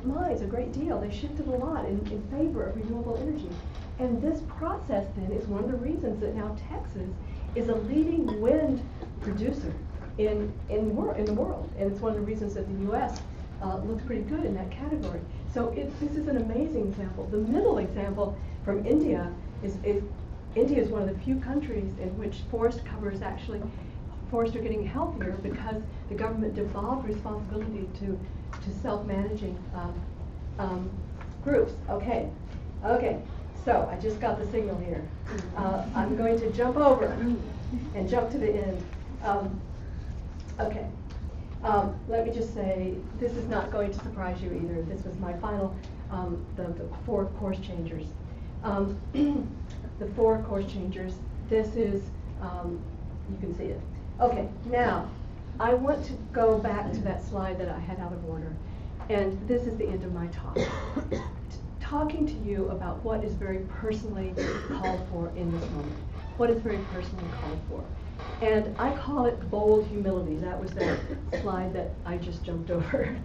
Speaker 3: minds a great deal. They shifted a lot in favor of renewable energy. And this process then is one of the reasons that now Texas is a leading wind producer in the world. And it's one of the reasons that the U.S. Looks pretty good in that category. So this is an amazing example. The middle example from India is India is one of the few countries in which forests are getting healthier because the government devolved responsibility to self-managing groups. Okay, so I just got the signal here. I'm going to jump over and jump to the end. Okay, let me just say, this is not going to surprise you either. This was my final, the 4 course changers. The 4 course changers, this is, you can see it. Okay, now, I want to go back to that slide that I had out of order. And this is the end of my talk. Talking to you about what is very personally called for in this moment. What is very personally called for. And I call it bold humility. That was that slide that I just jumped over.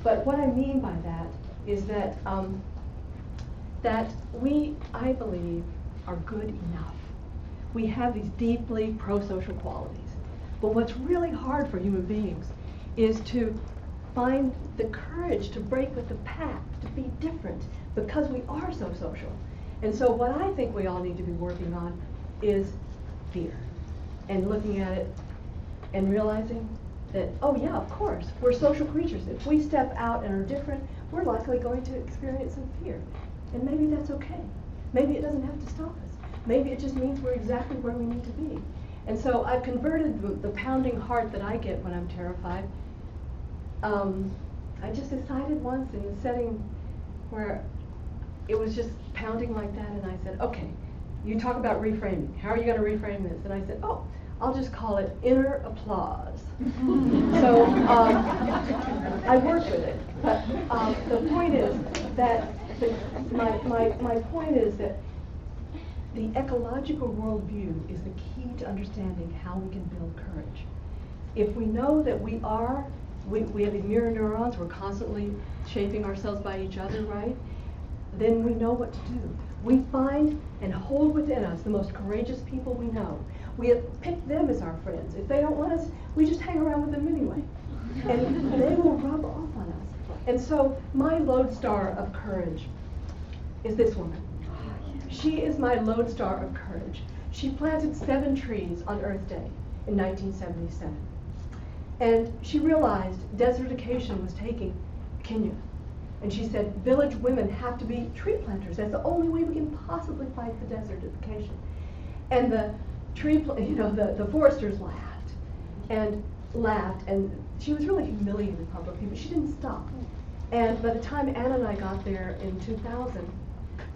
Speaker 3: But what I mean by that is that that we, I believe, are good enough. We have these deeply pro-social qualities. But what's really hard for human beings is to find the courage to break with the pack, to be different, because we are so social. And so what I think we all need to be working on is fear, and looking at it and realizing that, oh yeah, of course, we're social creatures. If we step out and are different, we're likely going to experience some fear. And maybe that's okay. Maybe it doesn't have to stop us. Maybe it just means we're exactly where we need to be. And so I've converted the pounding heart that I get when I'm terrified I just decided once in a setting where it was just pounding like that, and I said, okay, you talk about reframing. How are you going to reframe this? And I said, oh, I'll just call it inner applause. So I worked with it. But the point is that my point is that the ecological worldview is the key to understanding how we can build courage. If we know that we have these mirror neurons, we're constantly shaping ourselves by each other, right? Then we know what to do. We find and hold within us the most courageous people we know. We have picked them as our friends. If they don't want us, we just hang around with them anyway. And they will rub off on us. And so my lodestar of courage is this woman. She is my lodestar of courage. She planted 7 trees on Earth Day in 1977. And she realized desertification was taking Kenya. And she said, village women have to be tree planters. That's the only way we can possibly fight the desertification. And the the foresters laughed, and she was really humiliated publicly, but she didn't stop. And by the time Anna and I got there in 2000,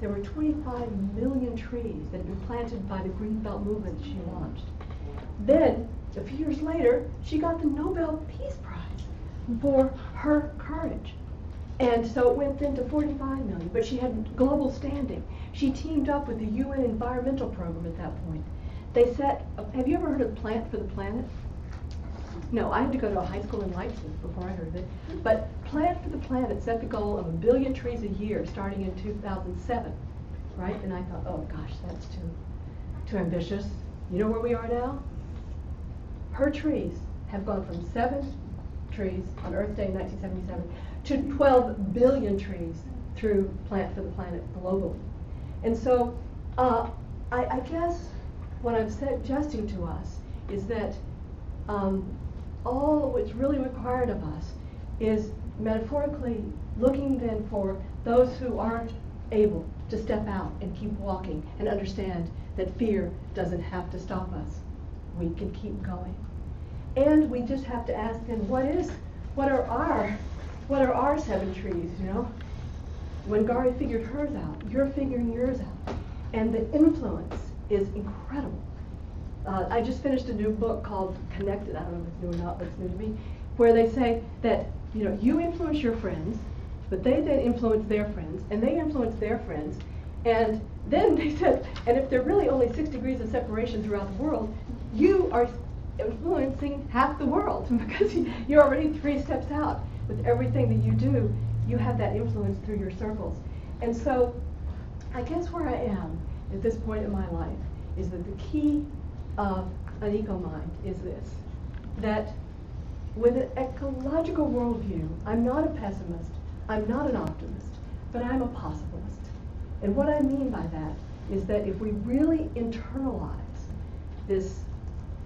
Speaker 3: there were 25 million trees that had been planted by the Green Belt movement she launched. Then, a few years later, she got the Nobel Peace Prize for her courage. And so it went into 45 million, but she had global standing. She teamed up with the UN Environmental Program at that point. They set, have you ever heard of Plant for the Planet? No, I had to go to a high school in Leipzig before I heard of it. But Plant for the Planet set the goal of 1 billion trees a year starting in 2007, right? And I thought, oh gosh, that's too ambitious. You know where we are now? Her trees have gone from 7 trees on Earth Day in 1977 to 12 billion trees through Plant for the Planet globally. And so I guess what I'm suggesting to us is that all what's really required of us is metaphorically looking then for those who aren't able to step out and keep walking and understand that fear doesn't have to stop us. We can keep going. And we just have to ask then, what are our 7 trees, you know? When Gari figured hers out, you're figuring yours out. And the influence is incredible. I just finished a new book called Connected. I don't know if it's new or not, but it's new to me, where they say that, you know, you influence your friends, but they then influence their friends, and they influence their friends, and then they said, and if there are really only 6 degrees of separation throughout the world, you are influencing half the world because you're already 3 steps out. With everything that you do, you have that influence through your circles. And so I guess where I am at this point in my life is that the key of an eco-mind is this, that with an ecological worldview, I'm not a pessimist, I'm not an optimist, but I'm a possibilist. And what I mean by that is that if we really internalize this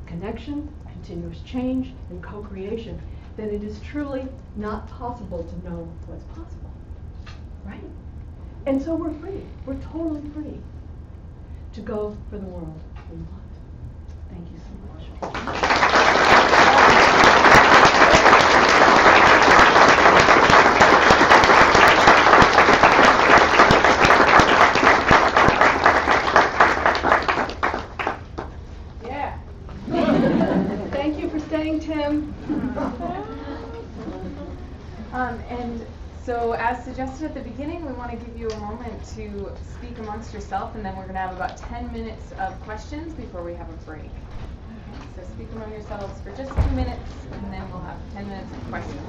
Speaker 3: connection, continuous change, and co-creation, then it is truly not possible to know what's possible, right? And so we're free, we're totally free to go for the world we want. Thank you so much. Thank you for staying, Tim.
Speaker 1: And so as suggested at the beginning, we want to give you a moment to speak amongst yourself, and then we're going to have about 10 minutes of questions before we have a break. So speak among yourselves for just 2 minutes, and then we'll have 10 minutes of questions.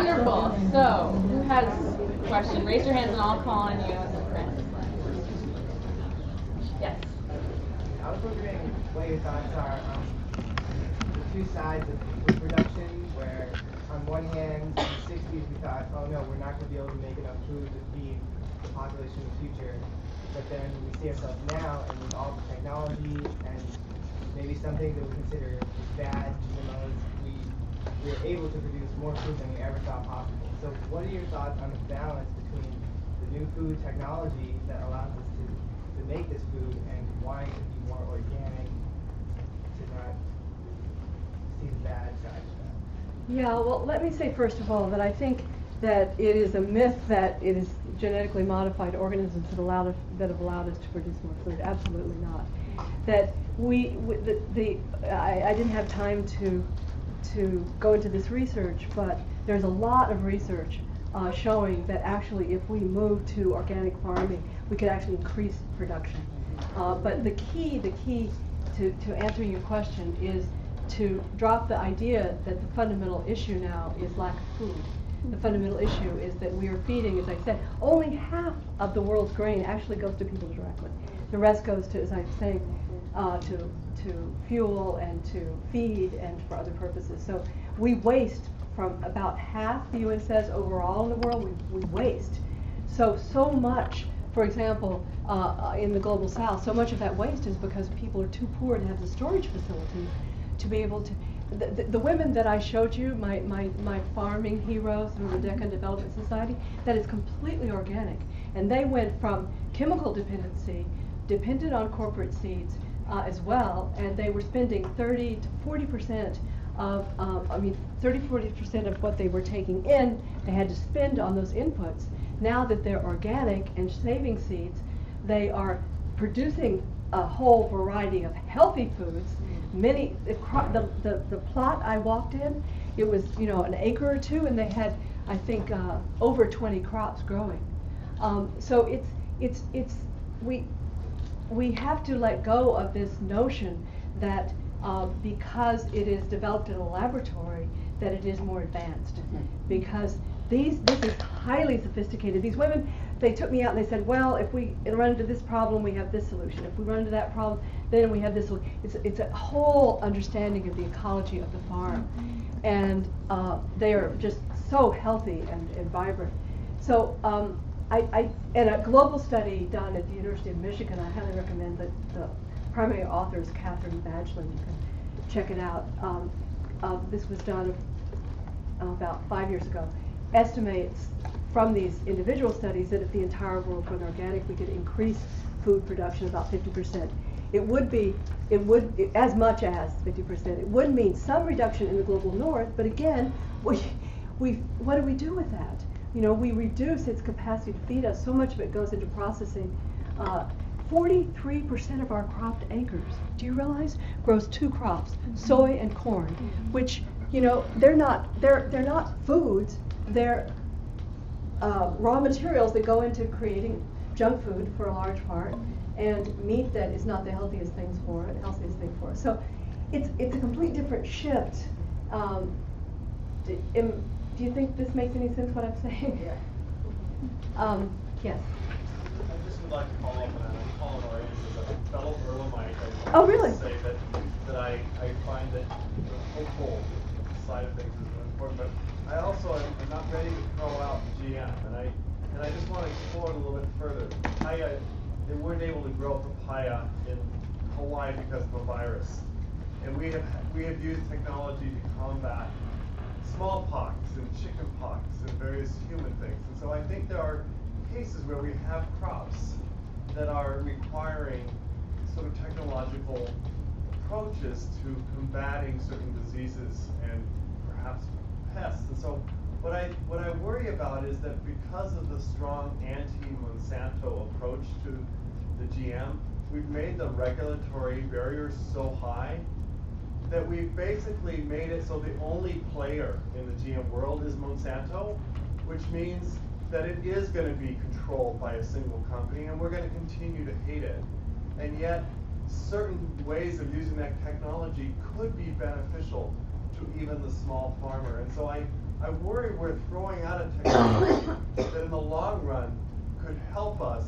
Speaker 1: Wonderful. So, who has a question? Raise your hands and I'll call on you. Yes.
Speaker 4: I was wondering what your thoughts are on the two sides of food production, where on one hand, in the 60s we thought, oh no, we're not going to be able to make enough food to feed the population in the future. But then we see ourselves now, and with all the technology and maybe something that we consider bad, GMOs, we are able to produce more food than we ever thought possible. So what are your thoughts on the balance between the new food technology that allows us to make this food and wanting to be more organic, to not see the bad side of that?
Speaker 3: Yeah, well, let me say first of all that I think that it is a myth that it is genetically modified organisms that have allowed us to produce more food. Absolutely not. That I didn't have time to go into this research, but there's a lot of research showing that actually if we move to organic farming, we could actually increase production. But the key to answering your question is to drop the idea that the fundamental issue now is lack of food. The fundamental issue is that we are feeding, as I said, only half of the world's grain actually goes to people directly. The rest goes to, as I was saying, to fuel and to feed and for other purposes. So we waste from about half, the UN says, overall in the world, we waste. So much, for example, in the global south, so much of that waste is because people are too poor to have the storage facility to be able to. The women that I showed you, my farming heroes from the Deccan Development Society, that is completely organic. And they went from chemical dependency, dependent on corporate seeds as well, and they were spending 30 to 40% of, 30-40% of what they were taking in, they had to spend on those inputs. Now that they're organic and saving seeds, they are producing a whole variety of healthy foods. Many, the plot I walked in, it was an acre or two, and they had, I think, over 20 crops growing. So we have to let go of this notion that because it is developed in a laboratory, that it is more advanced. Because this is highly sophisticated. These women, they took me out and they said, well, if we run into this problem, we have this solution. If we run into that problem, then we have this solution. It's a whole understanding of the ecology of the farm. And they are just so healthy and vibrant. So in a global study done at the University of Michigan, I highly recommend that the primary author is Catherine Badglin. You can check it out. This was done about 5 years ago. Estimates from these individual studies that if the entire world went organic, we could increase food production about 50%. It would as much as 50%. It would mean some reduction in the global north, but again, what do we do with that? We reduce its capacity to feed us. So much of it goes into processing. 43% of our cropped acres, do you realize, grows two crops, soy and corn, which they're not foods. They're raw materials that go into creating junk food for a large part, and meat that is not the healthiest thing for us. So it's a complete different shift. Do you think this makes any sense, what I'm saying?
Speaker 4: Yeah.
Speaker 3: Yes.
Speaker 5: I just would like to follow up on that. I'm calling our as a fellow Erlemite.
Speaker 3: Oh, really?
Speaker 5: Say that I find that the hopeful side of things is important, but I also am not ready to throw out GM, and I just want to explore it a little bit further. They weren't able to grow papaya in Hawaii because of a virus, and we have used technology to combat smallpox and chickenpox and various human things. And so I think there are cases where we have crops that are requiring sort of technological approaches to combating certain diseases and perhaps pests. And so what I worry about is that because of the strong anti-Monsanto approach to the GM, we've made the regulatory barriers so high that we've basically made it so the only player in the GM world is Monsanto, which means that it is going to be controlled by a single company, and we're going to continue to hate it. And yet, certain ways of using that technology could be beneficial to even the small farmer. And so I I worry we're throwing out a technology that in the long run could help us,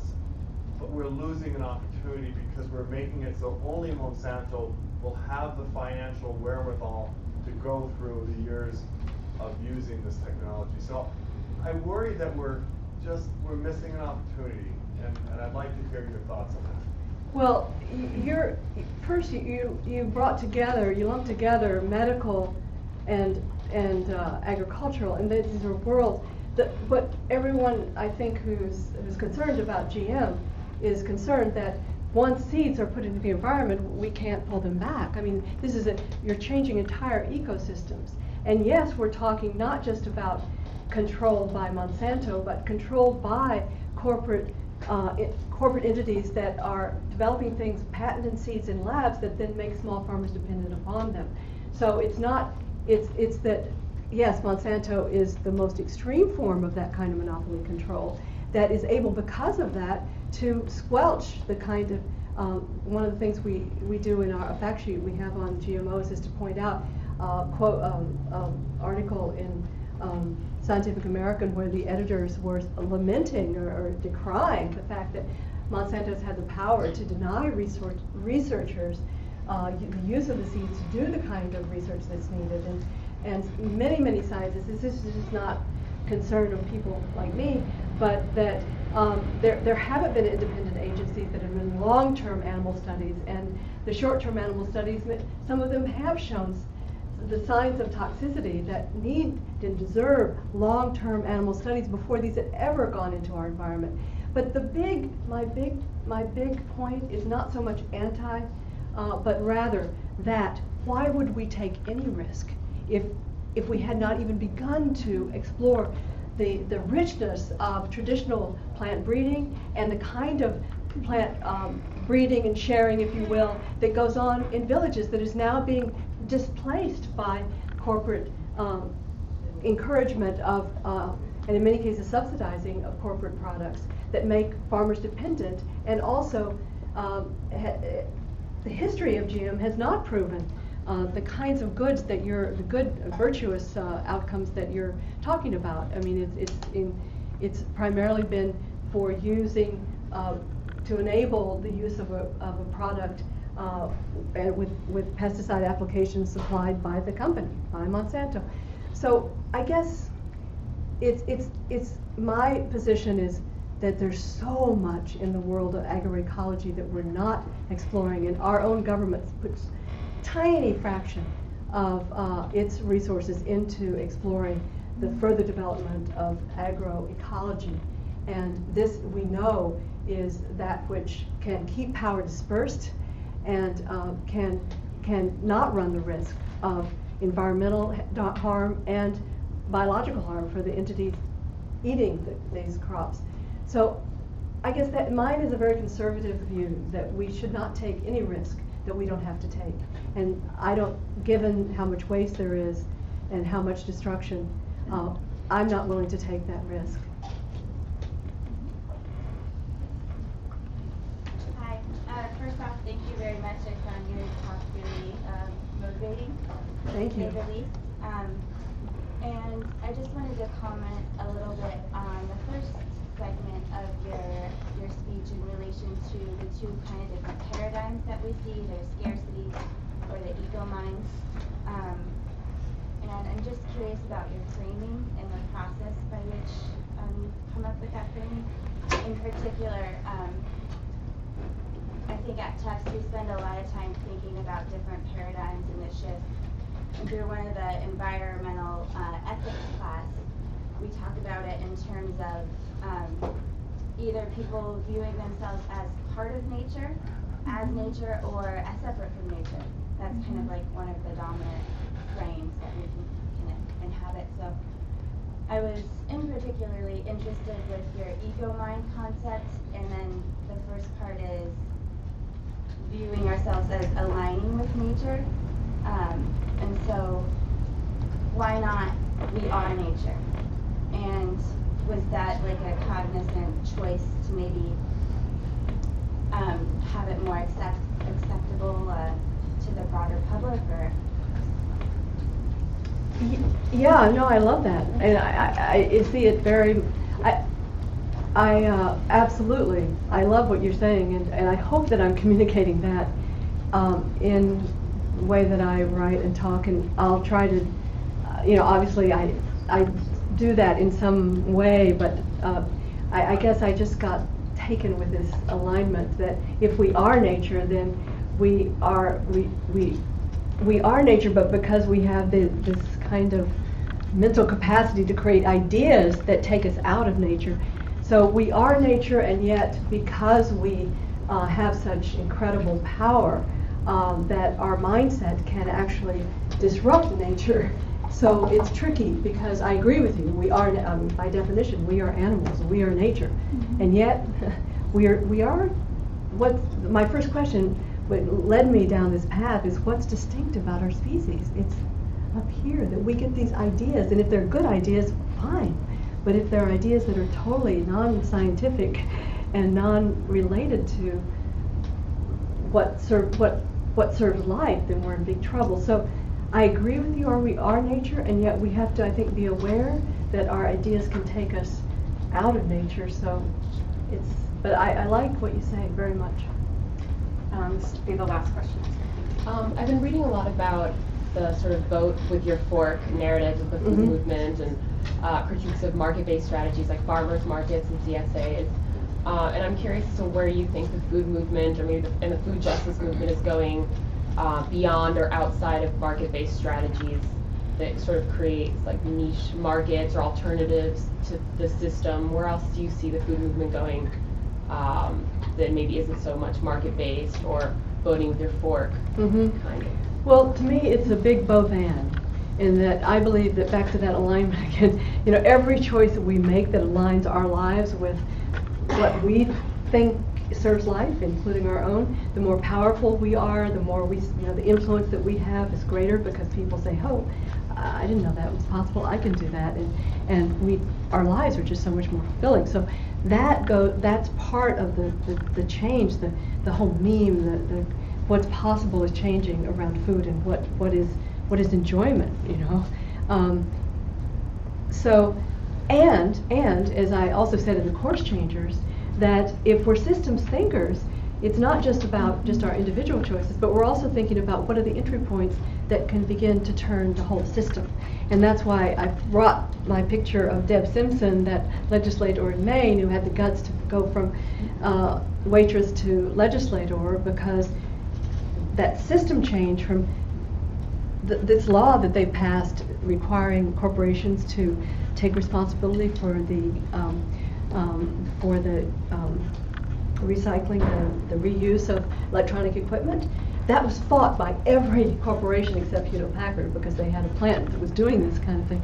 Speaker 5: but we're losing an opportunity because we're making it so only Monsanto will have the financial wherewithal to go through the years of using this technology. So I worry that we're missing an opportunity, and I'd like to hear your thoughts on that.
Speaker 3: Well, first you brought together, you lumped together medical and agricultural, and these are worlds that what everyone I think who's concerned about GM is concerned that once seeds are put into the environment, we can't pull them back. I mean, you're changing entire ecosystems. And yes, we're talking not just about controlled by Monsanto, but controlled by corporate entities that are developing things, patented seeds in labs that then make small farmers dependent upon them. So it's that, yes, Monsanto is the most extreme form of that kind of monopoly control that is able, because of that, to squelch the kind of, one of the things we do in our fact sheet we have on GMOs is to point out, quote, article in Scientific American where the editors were lamenting or decrying the fact that Monsanto's had the power to deny researchers the use of the seeds to do the kind of research that's needed. And many scientists, this is not concern of people like me, but that there haven't been independent agencies that have been long-term animal studies, and the short-term animal studies, some of them have shown the signs of toxicity that need and deserve long-term animal studies before these had ever gone into our environment. But my big point is not so much anti, but rather that why would we take any risk if we had not even begun to explore the richness of traditional plant breeding and the kind of plant breeding and sharing, if you will, that goes on in villages that is now being displaced by corporate encouragement of, and in many cases subsidizing of corporate products that make farmers dependent, and also the history of GM has not proven the kinds of goods that the good virtuous outcomes that you're talking about. I mean, it's primarily been for using to enable the use of a product and with pesticide applications supplied by the company, by Monsanto. So I guess it's my position is that there's so much in the world of agroecology that we're not exploring, and our own government puts tiny fraction of its resources into exploring the further development of agroecology. And this, we know, is that which can keep power dispersed and can not run the risk of environmental harm and biological harm for the entities eating these crops. So I guess that mine is a very conservative view that we should not take any risk that we don't have to take. And given how much waste there is and how much destruction, I'm not willing to take that risk.
Speaker 6: Hi. First off, thank you very much. I found your talk really motivating,
Speaker 3: Thank you.
Speaker 6: to say the least. And I just wanted to comment a little bit on the first segment of your speech in relation to the two kind of different paradigms that we see, there's scarcity or the eco-minds. And I'm just curious about your framing and the process by which you've come up with that framing. In particular, I think at Tufts we spend a lot of time thinking about different paradigms and the shifts. And through one of the environmental ethics class, we talk about it in terms of either people viewing themselves as part of nature, as nature, or as separate from nature. That's kind of like one of the dominant frames that we can inhabit. So I was particularly interested with your ego-mind concept, and then the first part is viewing ourselves as aligning with nature. And so why not we are nature? And was that like a cognizant choice to maybe have it more acceptable to the broader public, or?
Speaker 3: Yeah, no, I love that, and I see it very, absolutely, I love what you're saying, and I hope that I'm communicating that in the way that I write and talk, and I'll try to, obviously I do that in some way, but I guess I just got taken with this alignment that if we are nature, then we are nature, but because we have this kind of mental capacity to create ideas that take us out of nature. So we are nature, and yet because we have such incredible power, that our mindset can actually disrupt nature. So it's tricky because I agree with you. We are, by definition, we are animals. We are nature, and yet we are. What my first question, what led me down this path, is what's distinct about our species. It's up here that we get these ideas, and if they're good ideas, fine. But if they're ideas that are totally non-scientific and non-related to what serves life, then we're in big trouble. So I agree with you, we are nature, and yet we have to, I think, be aware that our ideas can take us out of nature. So but I like what you say very much.
Speaker 7: This will be the last question.
Speaker 8: I've been reading a lot about the sort of vote with your fork narrative of the food movement and critiques of market-based strategies like farmers markets and CSAs. And I'm curious as to where you think the food movement, or maybe and the food justice movement, is going beyond or outside of market-based strategies that sort of create like niche markets or alternatives to the system. Where else do you see the food movement going that maybe isn't so much market-based or voting with your fork kind of?
Speaker 3: Well, to me, it's a big both and, in that I believe that, back to that alignment again, every choice that we make that aligns our lives with what we think serves life, including our own, the more powerful we are, the more we, the influence that we have is greater, because people say, oh, I didn't know that was possible, I can do that, and our lives are just so much more fulfilling. So that's part of the change, the whole meme, the what's possible is changing around food, and what is enjoyment, So, and as I also said in the Course Changers, that if we're systems thinkers, it's not just about just our individual choices, but we're also thinking about what are the entry points that can begin to turn the whole system. And that's why I brought my picture of Deb Simpson, that legislator in Maine who had the guts to go from waitress to legislator, because that system change from this law that they passed requiring corporations to take responsibility for the recycling, the reuse of electronic equipment, that was fought by every corporation except Hewlett-Packard, because they had a plant that was doing this kind of thing.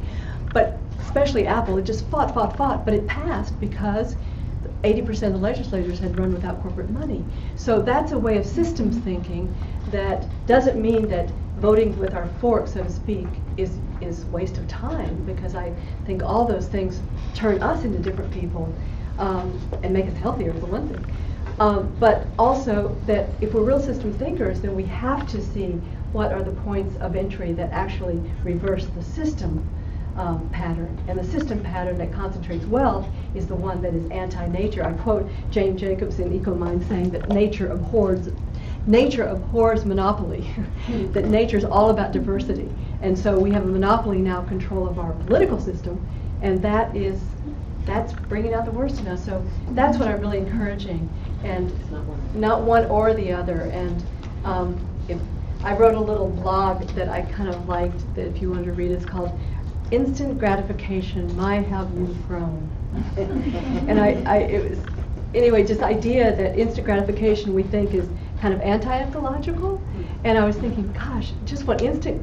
Speaker 3: But especially Apple, it just fought, but it passed because 80% of the legislators had run without corporate money. So that's a way of systems thinking that doesn't mean that voting with our fork, so to speak, is waste of time, because I think all those things turn us into different people, and make us healthier, for one thing. But also that if we're real system thinkers, then we have to see what are the points of entry that actually reverse the system pattern. And the system pattern that concentrates wealth is the one that is anti-nature. I quote Jane Jacobs in EcoMind saying that nature abhors monopoly, that nature is all about diversity. And so we have a monopoly now, control of our political system, and that's bringing out the worst in us. So that's what I'm really encouraging, and not one or the other. And I wrote a little blog that I kind of liked, that if you want to read, it's called Instant Gratification, My Have You Grown? And it was, anyway, just idea that instant gratification we think is kind of anti-ecological, and I was thinking, gosh, just what instant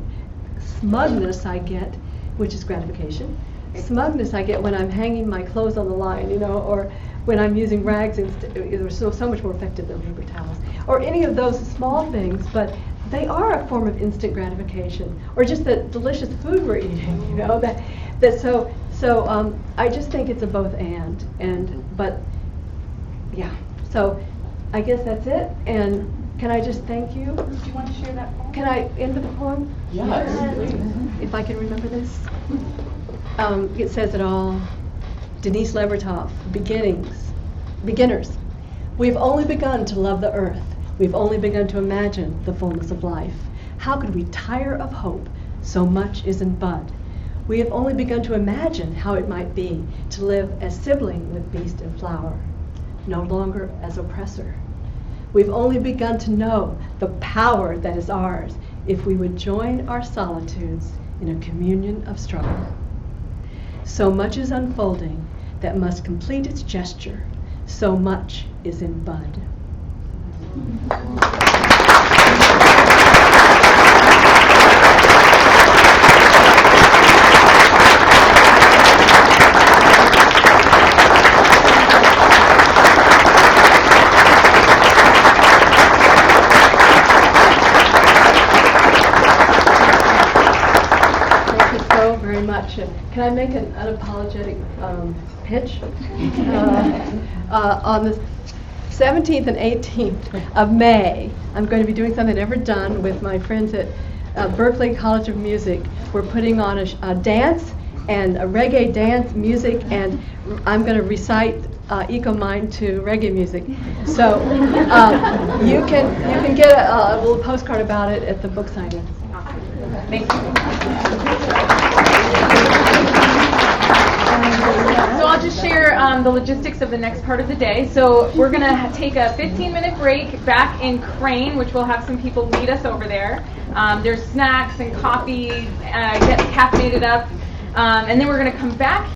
Speaker 3: smugness I get, which is gratification, smugness I get when I'm hanging my clothes on the line, or when I'm using rags, they're so much more effective than paper towels, or any of those small things, but they are a form of instant gratification, or just the delicious food we're eating, so I just think it's a both but yeah, so I guess that's it, and Can I just thank you?
Speaker 7: Do you want to share that poem?
Speaker 3: Can I end the poem?
Speaker 8: Yes, please.
Speaker 3: If I can remember this. It says it all. Denise Levertov, Beginners. We've only begun to love the earth. We've only begun to imagine the fullness of life. How could we tire of hope? So much is in bud. We have only begun to imagine how it might be to live as sibling with beast and flower, no longer as oppressor. We've only begun to know the power that is ours if we would join our solitudes in a communion of struggle. So much is unfolding that must complete its gesture. So much is in bud. Very much. And can I make an unapologetic pitch? On the 17th and 18th of May, I'm going to be doing something I've never done with my friends at Berklee College of Music. We're putting on a dance and a reggae dance music, and I'm going to recite Eco Mind to reggae music. So you can get a little postcard about it at the book signing.
Speaker 1: Thank you. So I'll just share the logistics of the next part of the day. So we're going to take a 15-minute break back in Crane, which will have some people meet us over there. There's snacks and coffee, get caffeinated up, and then we're going to come back